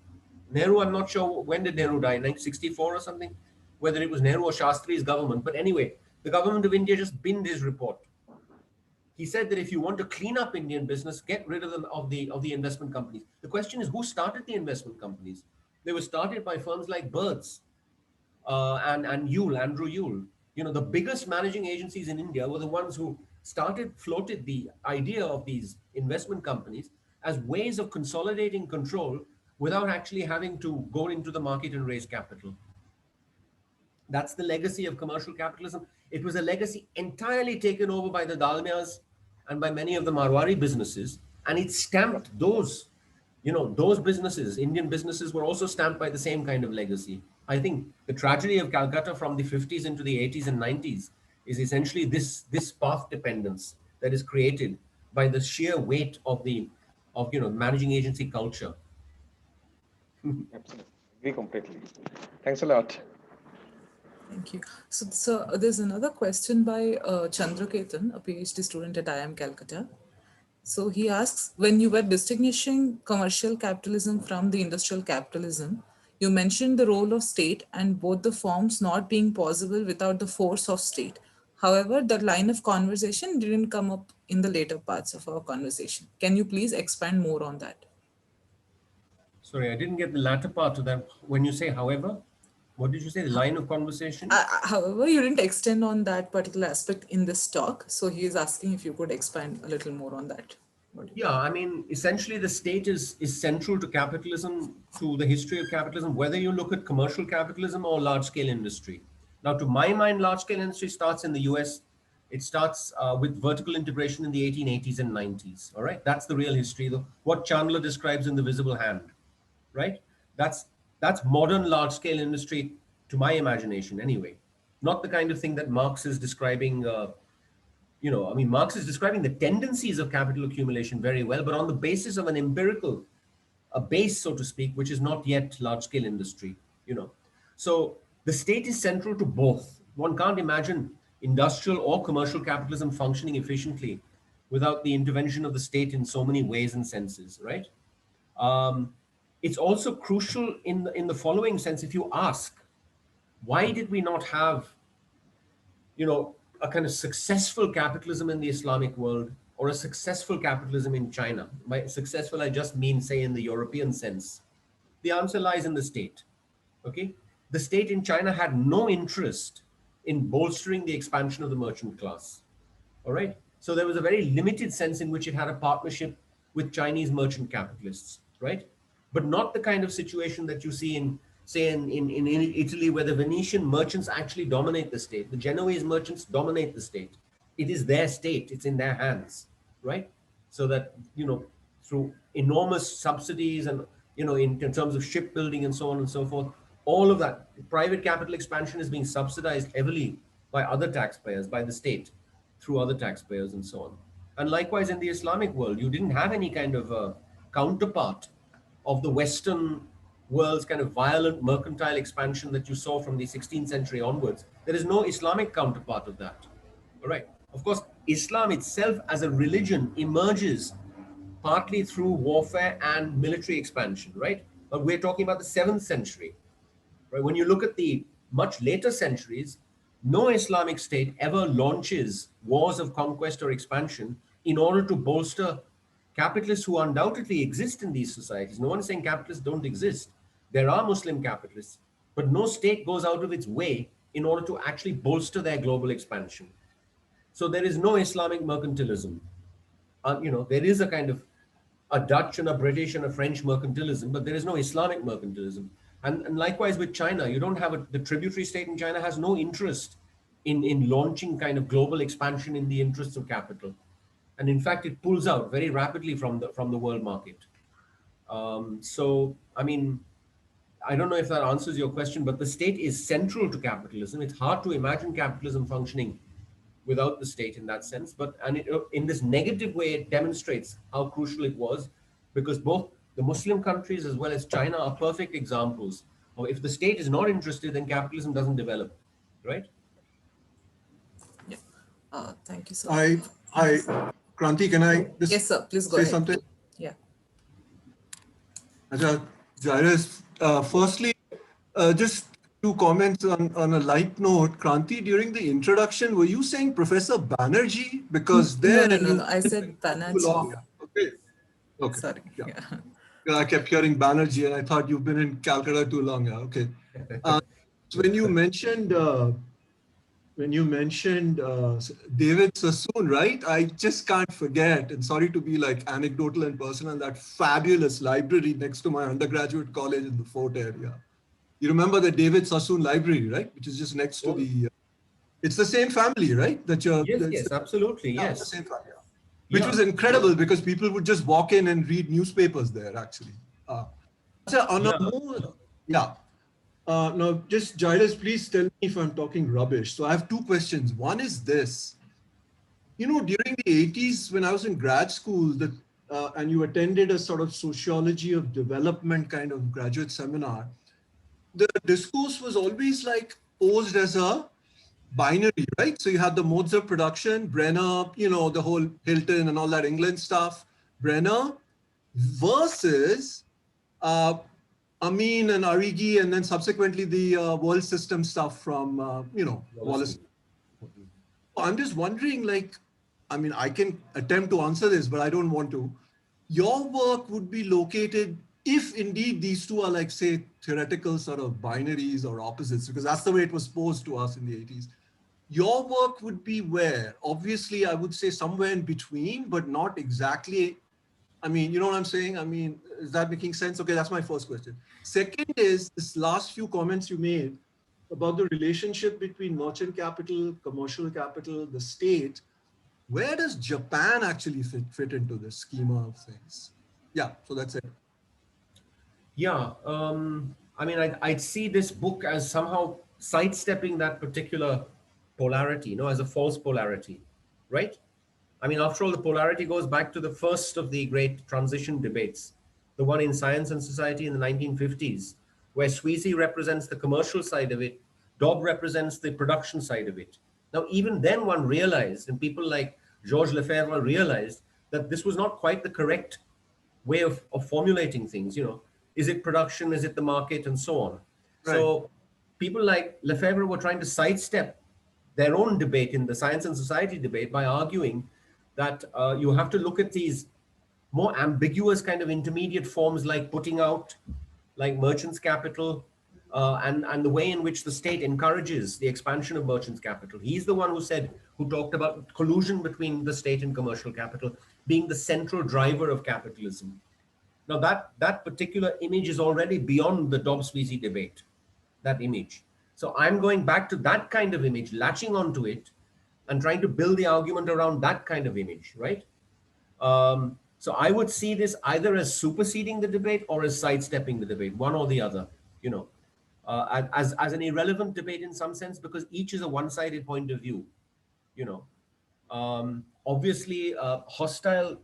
Nehru, I'm not sure when did Nehru die, 1964 or something, whether it was Nehru or Shastri's government. But anyway, the government of India just binned his report. He said that if you want to clean up Indian business, get rid of them of the investment companies. The question is, who started the investment companies? They were started by firms like Birds and Andrew Yule. The biggest managing agencies in India were the ones who floated the idea of these investment companies as ways of consolidating control without actually having to go into the market and raise capital. That's the legacy of commercial capitalism. It was a legacy entirely taken over by the Dalmias and by many of the Marwari businesses. And it stamped those businesses, Indian businesses, were also stamped by the same kind of legacy. I think the tragedy of Calcutta from the 50s into the 80s and 90s is essentially this path dependence that is created by the sheer weight of managing agency culture. Absolutely. Agree completely. Thanks a lot. Thank you. So there's another question by Chandra Ketan, a PhD student at IIM Calcutta. So he asks, when you were distinguishing commercial capitalism from the industrial capitalism, you mentioned the role of state and both the forms not being possible without the force of state. However, that line of conversation didn't come up in the later parts of our conversation. Can you please expand more on that? Sorry, I didn't get the latter part of that. When you say, however, what did you say? The line of conversation? However, you didn't extend on that particular aspect in this talk. So he is asking if you could expand a little more on that. Yeah, I mean, essentially the state is central to capitalism, to the history of capitalism, whether you look at commercial capitalism or large-scale industry. Now, to my mind, large-scale industry starts in the US. It starts with vertical integration in the 1880s and 90s, all right? That's the real history, what Chandler describes in The Visible Hand, right? That's That's modern large-scale industry, to my imagination, anyway. Not the kind of thing that Marx is describing. I mean, Marx is describing the tendencies of capital accumulation very well, but on the basis of an empirical, a base, so to speak, which is not yet large-scale industry. You know, so the state is central to both. One can't imagine industrial or commercial capitalism functioning efficiently without the intervention of the state in so many ways and senses, right? Um, it's also crucial in the following sense. If you ask, why did we not have, a kind of successful capitalism in the Islamic world or a successful capitalism in China? By successful, I just mean, say, in the European sense. The answer lies in the state. Okay, the state in China had no interest in bolstering the expansion of the merchant class. All right. So there was a very limited sense in which it had a partnership with Chinese merchant capitalists, right? But not the kind of situation that you see in, say, in Italy, where the Venetian merchants actually dominate the state. The Genoese merchants dominate the state. It is their state, it's in their hands, right? So that, through enormous subsidies and, in terms of shipbuilding and so on and so forth, all of that private capital expansion is being subsidized heavily by other taxpayers, by the state, through other taxpayers and so on. And likewise, in the Islamic world, you didn't have any kind of counterpart of the Western world's kind of violent mercantile expansion that you saw from the 16th century onwards. There is no Islamic counterpart of that. All right. Of course, Islam itself as a religion emerges partly through warfare and military expansion, right? But we're talking about the 7th century. Right? When you look at the much later centuries, no Islamic state ever launches wars of conquest or expansion in order to bolster capitalists who undoubtedly exist in these societies. No one is saying capitalists don't exist. There are Muslim capitalists, but no state goes out of its way in order to actually bolster their global expansion. So there is no Islamic mercantilism. There is a kind of a Dutch and a British and a French mercantilism, but there is no Islamic mercantilism. And likewise with China, you don't have the tributary state in China has no interest in launching kind of global expansion in the interests of capital. And in fact, it pulls out very rapidly from the world market. So, I mean, I don't know if that answers your question, but the state is central to capitalism. It's hard to imagine capitalism functioning without the state in that sense. But in this negative way, it demonstrates how crucial it was, because both the Muslim countries as well as China are perfect examples of, if the state is not interested, then capitalism doesn't develop, right? Yeah. Thank you, sir. Hi, Kranti, can I just Yes, sir. Please go say ahead. something? Yeah. Jairus, firstly, just two comments on a light note. Kranti, during the introduction, were you saying Professor Banerjee? Because there No. I said Banaji. Okay. Okay. Sorry. Yeah. Yeah. I kept hearing Banerjee, and I thought you've been in Calcutta too long. Yeah. Okay. So when you mentioned David Sassoon, right? I just can't forget, and sorry to be like anecdotal and personal, that fabulous library next to my undergraduate college in the Fort area. You remember the David Sassoon library, right? Which is just next to the, it's the same family, right? Yes, absolutely, yes. The same family, which was incredible because people would just walk in and read newspapers there, actually. Now, just Jairus, please tell me if I'm talking rubbish. So I have two questions. One is this. During the 80s, when I was in grad school, and you attended a sort of sociology of development kind of graduate seminar, the discourse was always like posed as a binary, right? So you had the modes of production, Brenner, the whole Hilton and all that England stuff, Brenner versus Amin and Arrighi, and then subsequently the world system stuff from, Wallace. I'm just wondering, I can attempt to answer this, but I don't want to. Your work would be located, if indeed these two are like, say, theoretical sort of binaries or opposites, because that's the way it was posed to us in the 80s. Your work would be where? Obviously, I would say somewhere in between, but not exactly. You know what I'm saying? Is that making sense? Okay, that's my first question. Second is this last few comments you made about the relationship between merchant capital, commercial capital, the state. Where does Japan actually fit into this schema of things? Yeah, so that's it. Yeah, I mean, I'd see this book as somehow sidestepping that particular polarity, as a false polarity, right? I mean, after all, the polarity goes back to the first of the great transition debates, the one in Science and Society in the 1950s, where Sweezy represents the commercial side of it, Dobb represents the production side of it. Now, even then, one realized, and people like Georges Lefebvre realized, that this was not quite the correct way of formulating things. Is it production, is it the market, and so on. Right. So people like Lefebvre were trying to sidestep their own debate in the Science and Society debate by arguing that you have to look at these more ambiguous kind of intermediate forms like putting out, like merchants' capital, and the way in which the state encourages the expansion of merchants' capital. He's the one who talked about collusion between the state and commercial capital being the central driver of capitalism. Now that particular image is already beyond the Dobbs-Sweezy debate, that image. So I'm going back to that kind of image, latching onto it and trying to build the argument around that kind of image, right? So I would see this either as superseding the debate or as sidestepping the debate, one or the other, as an irrelevant debate in some sense, because each is a one-sided point of view, you know. Obviously, hostile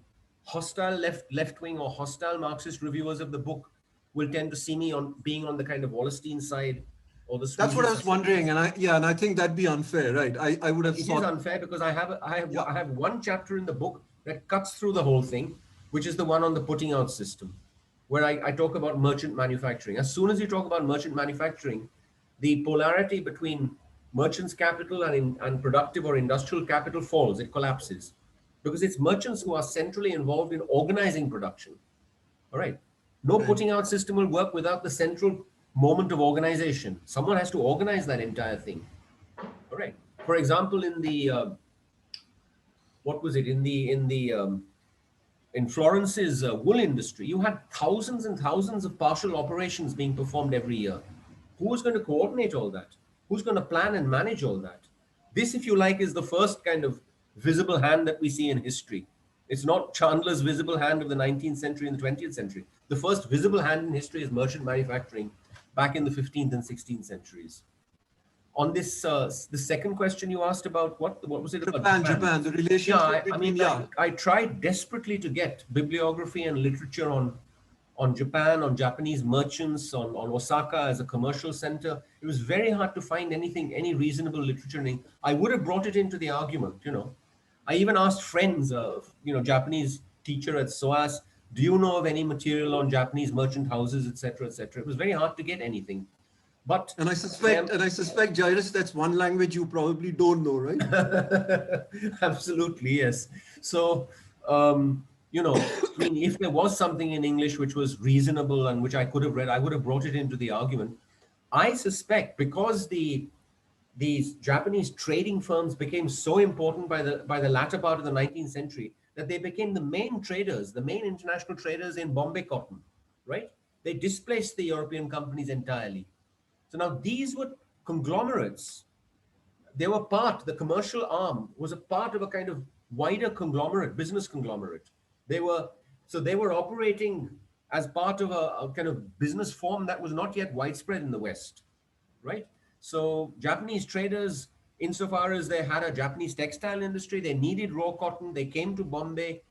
left-wing or hostile Marxist reviewers of the book will tend to see me on being on the kind of Wallerstein side or the. That's what I was wondering, and I think that'd be unfair, right? I would have thought it is unfair because I have one chapter in the book that cuts through the whole thing, which is the one on the putting out system, where I talk about merchant manufacturing. As soon as you talk about merchant manufacturing, the polarity between merchants' capital and productive or industrial capital falls, it collapses, because it's merchants who are centrally involved in organizing production. All right. No putting out system will work without the central moment of organization. Someone has to organize that entire thing. All right. For example, in the what was it in Florence's wool industry, you had thousands and thousands of partial operations being performed every year. Who was going to coordinate all that? Who's going to plan and manage all that? This, if you like, is the first kind of visible hand that we see in history. It's not Chandler's visible hand of the 19th century and the 20th century. The first visible hand in history is merchant manufacturing back in the 15th and 16th centuries. On this, the second question you asked about, what was it about? Japan, the relationship between, I tried desperately to get bibliography and literature on Japan, on Japanese merchants, on Osaka as a commercial center. It was very hard to find any reasonable literature. I would have brought it into the argument, I even asked friends, Japanese teacher at SOAS, do you know of any material on Japanese merchant houses, etc., etc.? It was very hard to get anything. But I suspect, Jairus, that's one language you probably don't know, right? Absolutely, yes. So, if there was something in English which was reasonable and which I could have read, I would have brought it into the argument. I suspect because these Japanese trading firms became so important by the latter part of the 19th century that they became the main traders, the main international traders in Bombay cotton, right? They displaced the European companies entirely. So now these were conglomerates. They were the commercial arm was a part of a kind of wider conglomerate, business conglomerate. They were operating as part of a kind of business form that was not yet widespread in the West, right? So Japanese traders, insofar as they had a Japanese textile industry, they needed raw cotton, they came to Bombay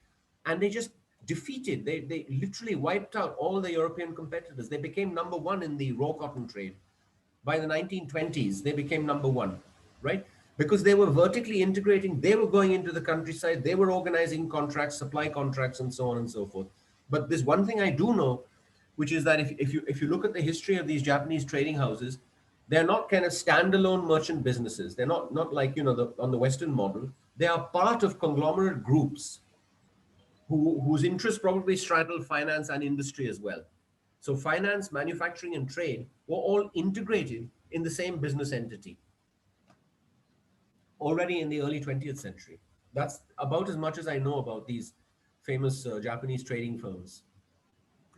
and they just defeated, they literally wiped out all the European competitors. They became number one in the raw cotton trade. By the 1920s, they became number one, right? Because they were vertically integrating, they were going into the countryside, they were organizing contracts, supply contracts, and so on and so forth. But there's one thing I do know, which is that if you look at the history of these Japanese trading houses, they're not kind of standalone merchant businesses. They're not like, on the Western model. They are part of conglomerate groups whose interests probably straddle finance and industry as well. So finance, manufacturing, and trade were all integrated in the same business entity already in the early 20th century. That's about as much as I know about these famous Japanese trading firms.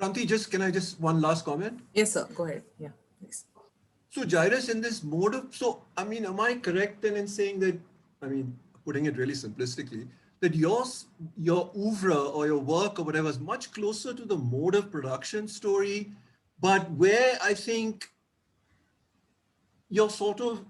Kranti, can I one last comment? Yes, sir. Go ahead. Yeah, please. So Jairus, in this mode of, am I correct then in saying that, putting it really simplistically, that your oeuvre or your work or whatever is much closer to the mode of production story But where I think you're sort of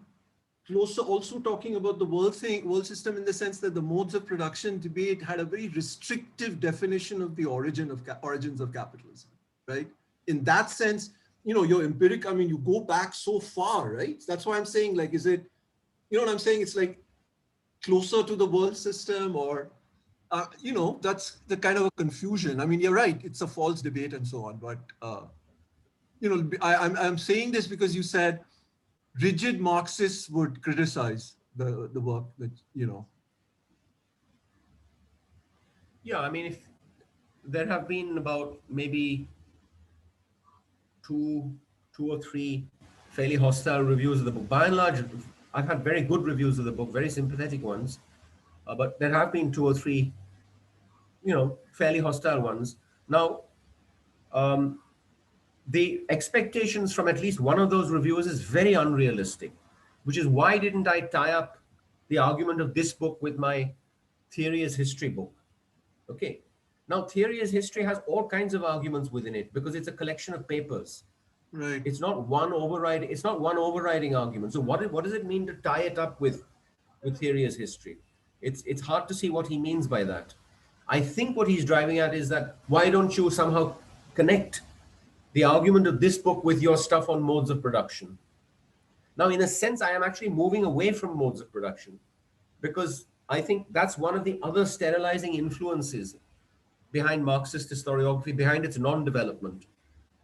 closer also talking about the world system in the sense that the modes of production debate had a very restrictive definition of the origins of capitalism, right? In that sense, your empiric, I mean, you go back so far, right? That's why I'm saying, like, is it, you know what I'm saying? It's like closer to the world system, or, that's the kind of a confusion. I mean, you're right, it's a false debate and so on, but, I'm saying this because you said rigid Marxists would criticize the work that, Yeah, I mean, if there have been about maybe two or three fairly hostile reviews of the book. By and large, I've had very good reviews of the book, very sympathetic ones, but there have been two or three, fairly hostile ones. Now, the expectations from at least one of those reviewers is very unrealistic, which is why didn't I tie up the argument of this book with my theory as history book? Okay. Now, theory as history has all kinds of arguments within it because it's a collection of papers. right. It's not one overriding. It's not one overriding argument. So what does it mean to tie it up with theory as history? It's hard to see what he means by that. I think what he's driving at is that why don't you somehow connect the argument of this book with your stuff on modes of production? Now, in a sense, I am actually moving away from modes of production because I think that's one of the other sterilizing influences behind Marxist historiography, behind its non-development,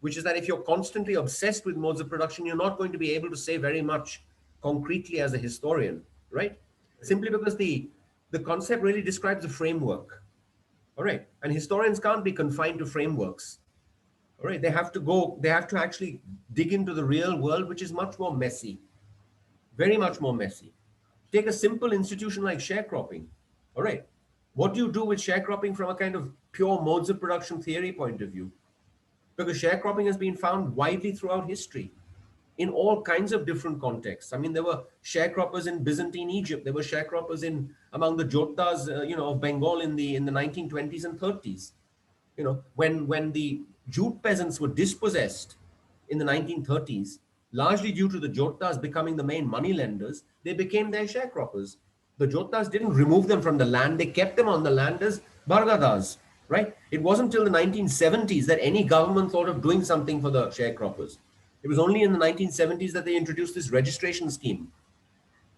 which is that if you're constantly obsessed with modes of production, you're not going to be able to say very much concretely as a historian, right? Simply because the concept really describes a framework, all right? And historians can't be confined to frameworks, all right? They have to actually dig into the real world, which is much more messy, very much more messy. Take a simple institution like sharecropping, all right? What do you do with sharecropping from a kind of pure modes of production theory point of view? Because sharecropping has been found widely throughout history in all kinds of different contexts. I mean, there were sharecroppers in Byzantine Egypt. There were sharecroppers among the Jotas, of Bengal in the 1920s and 30s. When the jute peasants were dispossessed in the 1930s, largely due to the Jotas becoming the main money lenders, they became their sharecroppers. The Jotas didn't remove them from the land; they kept them on the land as bargadas. Right? It wasn't until the 1970s that any government thought of doing something for the sharecroppers. It was only in the 1970s that they introduced this registration scheme.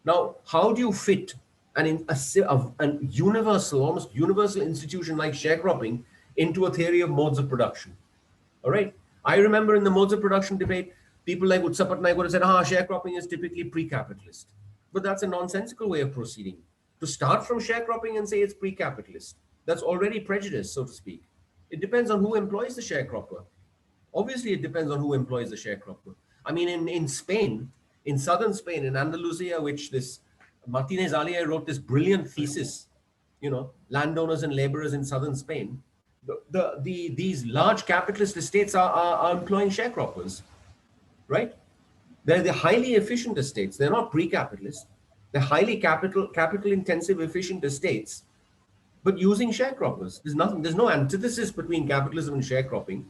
Now, how do you fit a universal, almost universal institution like sharecropping into a theory of modes of production? All right. I remember in the modes of production debate, people like Utsapatnaik would have said, sharecropping is typically pre-capitalist. But that's a nonsensical way of proceeding. To start from sharecropping and say it's pre-capitalist, that's already prejudice, so to speak. It depends on who employs the sharecropper. Obviously, it depends on who employs the sharecropper. I mean, in Spain, in southern Spain, in Andalusia, which this Martinez Alier wrote this brilliant thesis, landowners and laborers in southern Spain, these large capitalist estates are employing sharecroppers, right? They're the highly efficient estates. They're not pre-capitalist. They're highly capital intensive, efficient estates, but using sharecroppers. There's no antithesis between capitalism and sharecropping.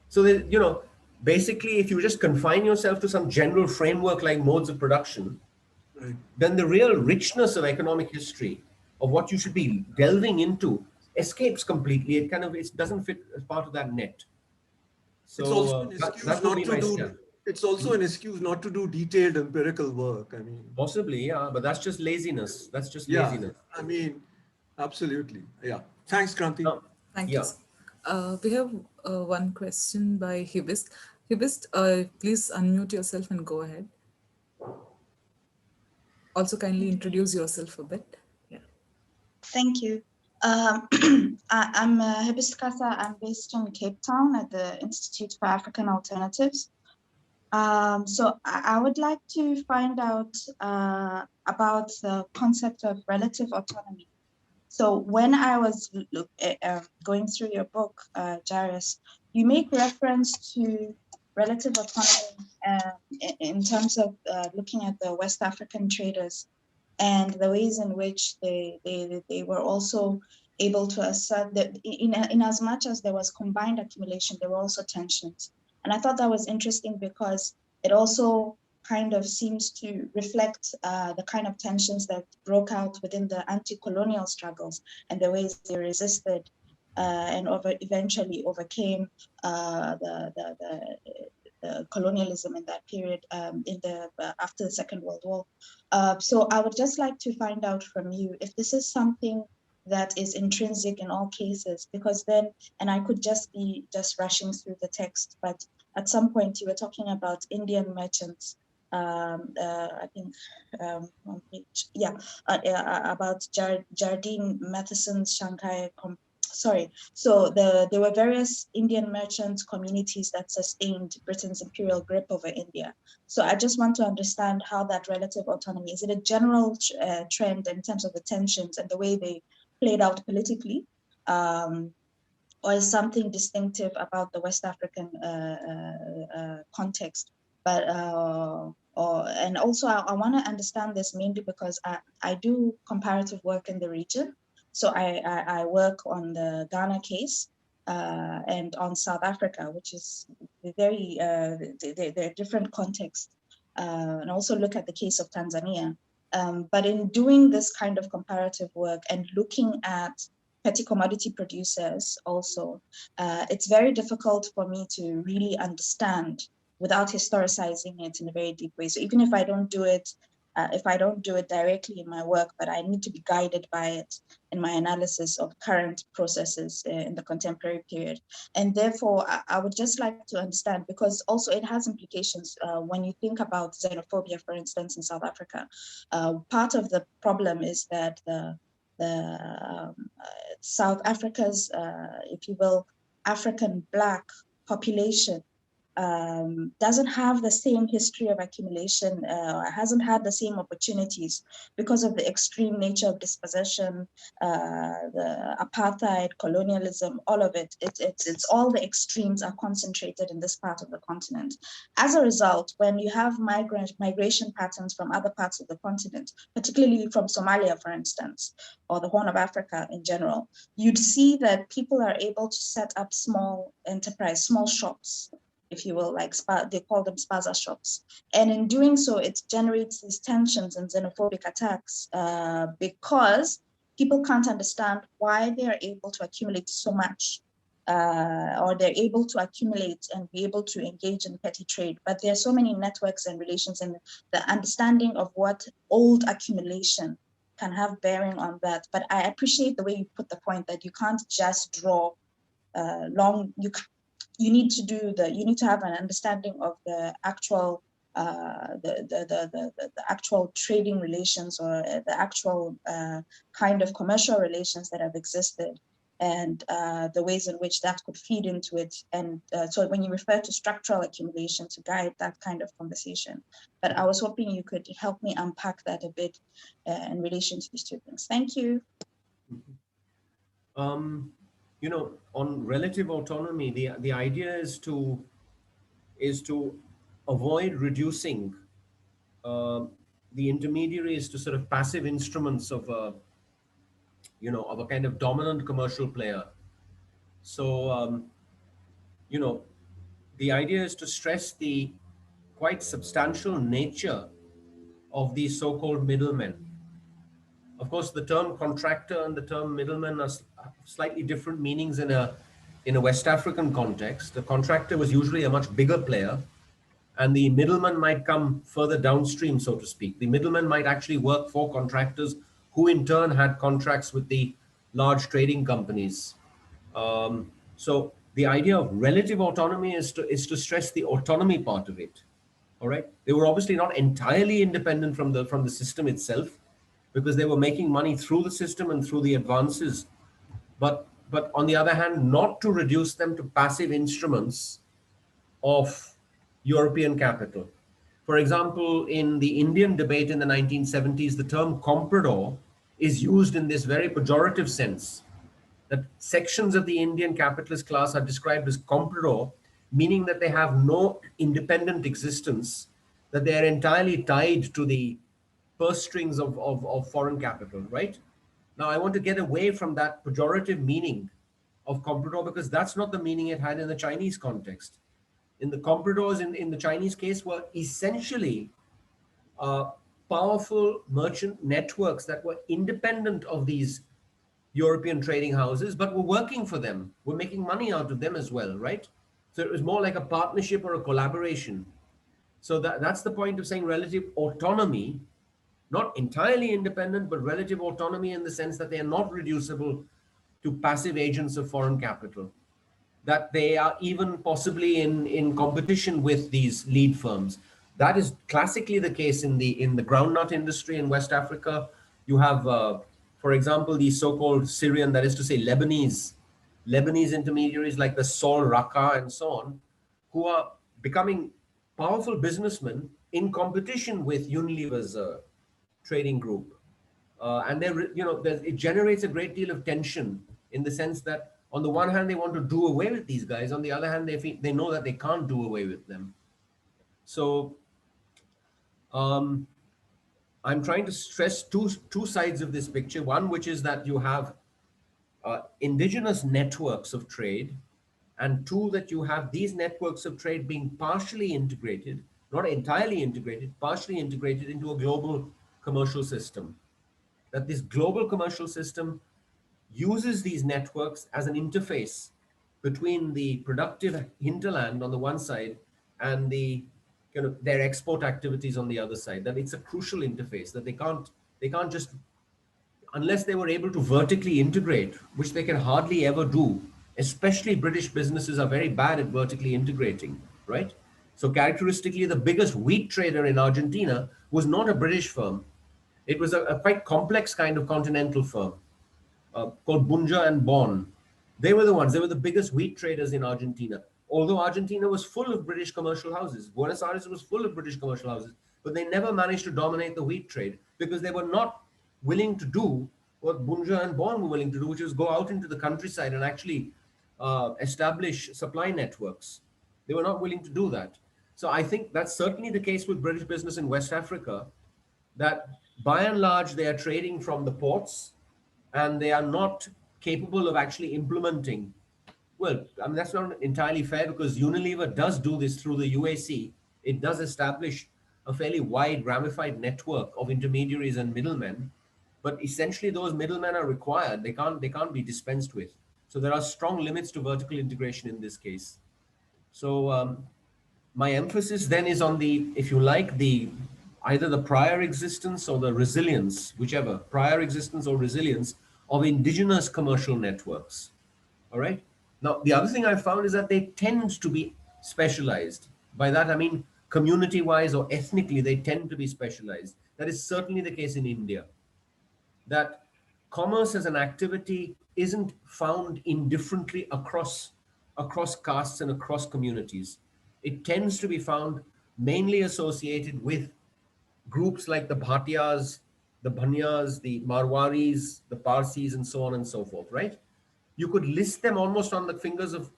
So basically, if you just confine yourself to some general framework like modes of production, Right. then the real richness of economic history, of what you should be delving into, escapes completely. It doesn't fit as part of that net. So It's also an excuse that would not be to my do. stand. It's also an excuse not to do detailed empirical work. I mean, Possibly, yeah, but that's just laziness. That's just yeah. laziness. I mean, absolutely. Yeah. Thanks, Kranti. Now, Thank yeah. you. We have one question by Hibist. Hibist, please unmute yourself and go ahead. Also, kindly introduce yourself a bit. Yeah. Thank you. I'm Hibist Kasa. I'm based in Cape Town at the Institute for African Alternatives. So I would like to find out about the concept of relative autonomy. So when I was going through your book, Jairus, you make reference to relative autonomy in terms of looking at the West African traders and the ways in which they were also able to assert that in as much as there was combined accumulation, there were also tensions. And I thought that was interesting because it also kind of seems to reflect the kind of tensions that broke out within the anti-colonial struggles and the ways they resisted and eventually overcame the colonialism in that period after the Second World War. So I would just like to find out from you if this is something that is intrinsic in all cases, because then, and I could just be rushing through the text, but at some point you were talking about Indian merchants. I think on page, about Jardine Matheson's Shanghai. So there were various Indian merchant communities that sustained Britain's imperial grip over India. So I just want to understand how that relative autonomy, is it a general trend in terms of the tensions and the way they played out politically, or is something distinctive about the West African context? But and also I want to understand this mainly because I do comparative work in the region. So I work on the Ghana case and on South Africa, which is very they're different contexts, and also look at the case of Tanzania. But in doing this kind of comparative work and looking at petty commodity producers also, it's very difficult for me to really understand without historicizing it in a very deep way. So even if I don't do it, directly in my work, but I need to be guided by it in my analysis of current processes in the contemporary period. And therefore, I would just like to understand, because also it has implications when you think about xenophobia, for instance, in South Africa. Part of the problem is that South Africa's, if you will, African Black population doesn't have the same history of accumulation, hasn't had the same opportunities because of the extreme nature of dispossession, the apartheid, colonialism, all of it. It's all the extremes are concentrated in this part of the continent. As a result, when you have migration patterns from other parts of the continent, particularly from Somalia, for instance, or the Horn of Africa in general, you'd see that people are able to set up small enterprise, small shops, if you will, like they call them spaza shops. And in doing so, it generates these tensions and xenophobic attacks because people can't understand why they are able to accumulate so much, or they're able to accumulate and be able to engage in petty trade. But there are so many networks and relations, and the understanding of what old accumulation can have bearing on that. But I appreciate the way you put the point that you can't just draw you need to have an understanding of the actual the actual trading relations, or the actual kind of commercial relations that have existed, and the ways in which that could feed into it. And so when you refer to structural accumulation, to guide that kind of conversation. But I was hoping you could help me unpack that a bit in relation to these two things. Thank you. You know, on relative autonomy, the idea is to avoid reducing the intermediaries to sort of passive instruments of a kind of dominant commercial player. So the idea is to stress the quite substantial nature of these so-called middlemen. Of course, the term contractor and the term middleman are slightly different meanings in a West African context. The contractor was usually a much bigger player, and the middleman might come further downstream, so to speak. The middleman might actually work for contractors, who in turn had contracts with the large trading companies. So the idea of relative autonomy is to stress the autonomy part of it. All right, they were obviously not entirely independent from the system itself, because they were making money through the system and through the advances. But on the other hand, not to reduce them to passive instruments of European capital. For example, in the Indian debate in the 1970s, the term comprador is used in this very pejorative sense, that sections of the Indian capitalist class are described as comprador, meaning that they have no independent existence, that they are entirely tied to the purse strings of foreign capital, right? Now, I want to get away from that pejorative meaning of comprador, because that's not the meaning it had in the Chinese context. in the compradors in the Chinese case were essentially powerful merchant networks that were independent of these European trading houses, but were working for them, were making money out of them as well, right? So it was more like a partnership or a collaboration. So that's the point of saying relative autonomy, not entirely independent, but relative autonomy in the sense that they are not reducible to passive agents of foreign capital, that they are even possibly in competition with these lead firms. That is classically the case in the groundnut industry in West Africa. You have, for example, the so-called Syrian, that is to say Lebanese intermediaries like the Sol Raqqa and so on, who are becoming powerful businessmen in competition with Unilever's trading group. And it generates a great deal of tension in the sense that on the one hand, they want to do away with these guys. On the other hand, they know that they can't do away with them. So I'm trying to stress two sides of this picture. One, which is that you have indigenous networks of trade, and two, that you have these networks of trade being partially integrated, not entirely integrated, partially integrated into a global commercial system. That this global commercial system uses these networks as an interface between the productive hinterland on the one side and their export activities on the other side. That it's a crucial interface, that they can't just, unless they were able to vertically integrate, which they can hardly ever do. Especially British businesses are very bad at vertically integrating, right? So characteristically, the biggest wheat trader in Argentina was not a British firm. It was a quite complex kind of continental firm called Bunja and Bon. They were the biggest wheat traders in Argentina. Although Argentina was full of British commercial houses, Buenos Aires was full of British commercial houses, but they never managed to dominate the wheat trade because they were not willing to do what Bunja and Bon were willing to do, which was go out into the countryside and actually establish supply networks. They were not willing to do that. So I think that's certainly the case with British business in West Africa, that by and large they are trading from the ports and they are not capable of actually implementing. Well, I mean, that's not entirely fair because Unilever does do this through the UAC. It does establish a fairly wide ramified network of intermediaries and middlemen, but essentially those middlemen are required. They can't be dispensed with. So there are strong limits to vertical integration in this case. So my emphasis then is on the, if you like, the either the prior existence or the resilience, whichever, prior existence or resilience of indigenous commercial networks. All right. Now, the other thing I found is that they tend to be specialized. By that, I mean community-wise or ethnically, they tend to be specialized. That is certainly the case in India. That commerce as an activity isn't found indifferently across castes and across communities. It tends to be found mainly associated with groups like the Bhatiyas, the Banyas, the Marwaris, the Parsis, and so on and so forth, right? You could list them almost on the fingers of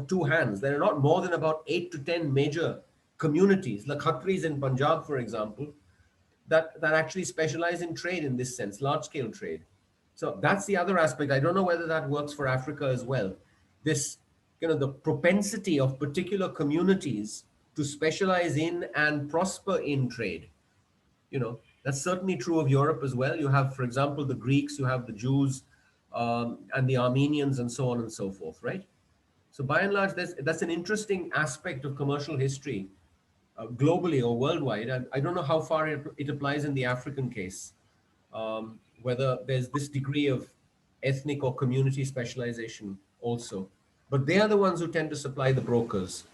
two hands. There are not more than about 8 to 10 major communities, like Khatris in Punjab, for example, that actually specialize in trade in this sense, large-scale trade. So that's the other aspect. I don't know whether that works for Africa as well. This, the propensity of particular communities to specialize in and prosper in trade. That's certainly true of Europe as well. You have, for example, the Greeks, you have the Jews, and the Armenians, and so on and so forth, right? So by and large, that's an interesting aspect of commercial history, globally or worldwide. I don't know how far it applies in the African case, whether there's this degree of ethnic or community specialization also. But they are the ones who tend to supply the brokers.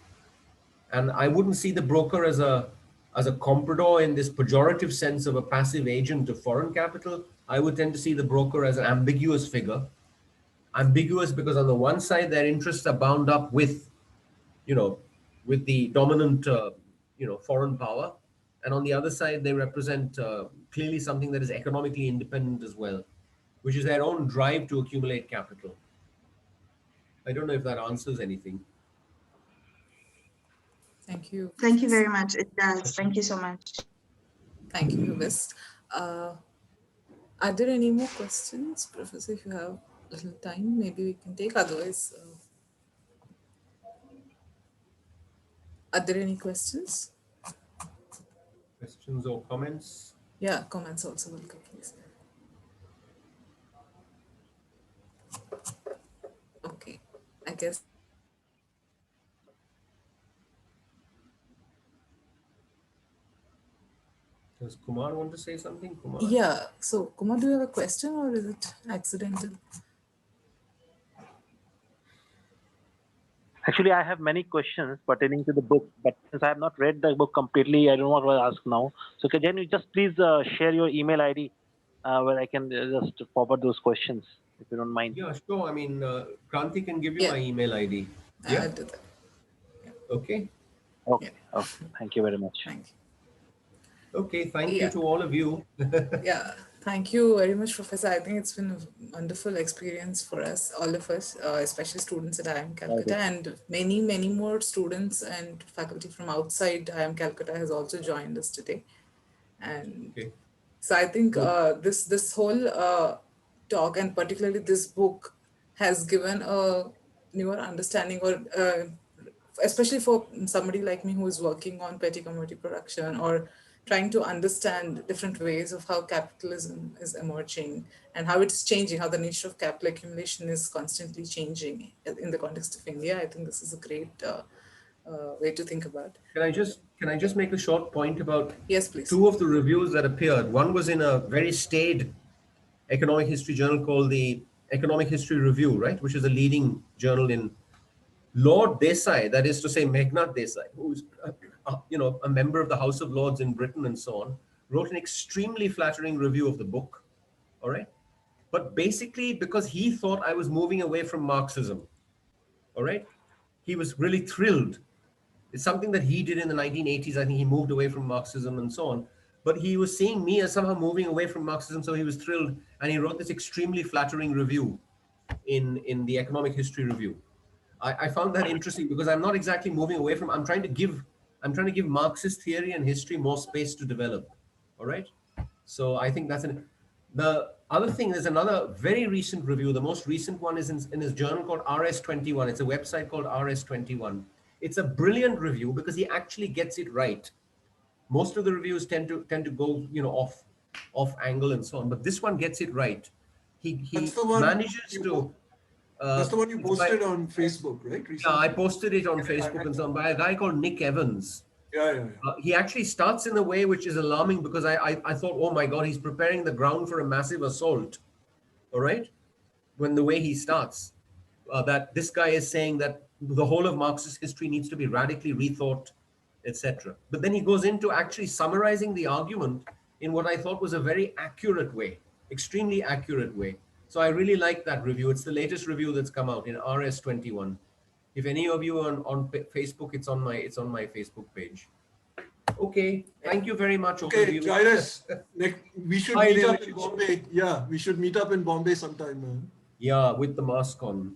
And I wouldn't see the broker as a comprador in this pejorative sense of a passive agent of foreign capital. I would tend to see the broker as an ambiguous figure. Ambiguous because on the one side, their interests are bound up with, with the dominant, foreign power. And on the other side, they represent clearly something that is economically independent as well, which is their own drive to accumulate capital. I don't know if that answers anything. Thank you. Thank you very much. It does. Thank you so much. Thank you, Ms. Are there any more questions, Professor? If you have a little time, maybe we can take. Otherwise, Are there any questions? Questions or comments? Yeah, comments also welcome, please. Okay, I guess. Does Kumar want to say something? Kumar? Yeah, so Kumar, do you have a question or is it accidental? Actually, I have many questions pertaining to the book, but since I have not read the book completely, I don't know what to ask now. So can you just please share your email ID where I can just forward those questions, if you don't mind? Yeah, sure. I mean, Kranti can give you Yeah. my email ID. Yeah. I'll do that. Okay. Okay. Yeah. Okay. Thank you very much. Thank you. Okay. Thank you Yeah. to all of you. Yeah, thank you very much, Professor. I think it's been a wonderful experience for us, all of us, especially students at IIM Calcutta, and many, many more students and faculty from outside IIM Calcutta has also joined us today. And Okay. so I think Good. this whole talk, and particularly this book, has given a newer understanding, or especially for somebody like me who is working on petty commodity production or trying to understand different ways of how capitalism is emerging and how it's changing, how the nature of capital accumulation is constantly changing in the context of India. I think this is a great way to think about. Can I just make a short point about Yes, please. two of the reviews that appeared? One was in a very staid economic history journal called the Economic History Review, right, which is a leading journal in Lord Desai, that is to say Meghnad Desai, who's a member of the House of Lords in Britain and so on, wrote an extremely flattering review of the book. All right, but basically because he thought I was moving away from Marxism. All right, he was really thrilled. It's something that he did in the 1980s. I think he moved away from Marxism and so on. But he was seeing me as somehow moving away from Marxism, so he was thrilled, and he wrote this extremely flattering review in the Economic History Review. I found that interesting because I'm not exactly moving away from. I'm trying to give Marxist theory and history more space to develop. All right. So I think the other thing. There's another very recent review. The most recent one is in his journal called RS21. It's a website called RS21. It's a brilliant review because he actually gets it right. Most of the reviews tend to go off angle and so on, but this one gets it right. He That's the one manages you to. That's the one you It's by- posted on Facebook, right? yeah, Recently? I posted it on Facebook and so on by a guy called Nick Evans. Yeah. He actually starts in a way which is alarming because I thought, oh my God, he's preparing the ground for a massive assault. All right. When the way he starts, that this guy is saying that the whole of Marxist history needs to be radically rethought, etc. But then he goes into actually summarizing the argument in what I thought was a very accurate way, extremely accurate way. So I really like that review. It's the latest review that's come out in RS21. If any of you are on Facebook, it's on my Facebook page. Okay, thank you very much. Okay, Jairus, we should Hi, meet up Devanshu. in Bombay. Yeah, we should meet up in Bombay sometime, man. Yeah, with the mask on.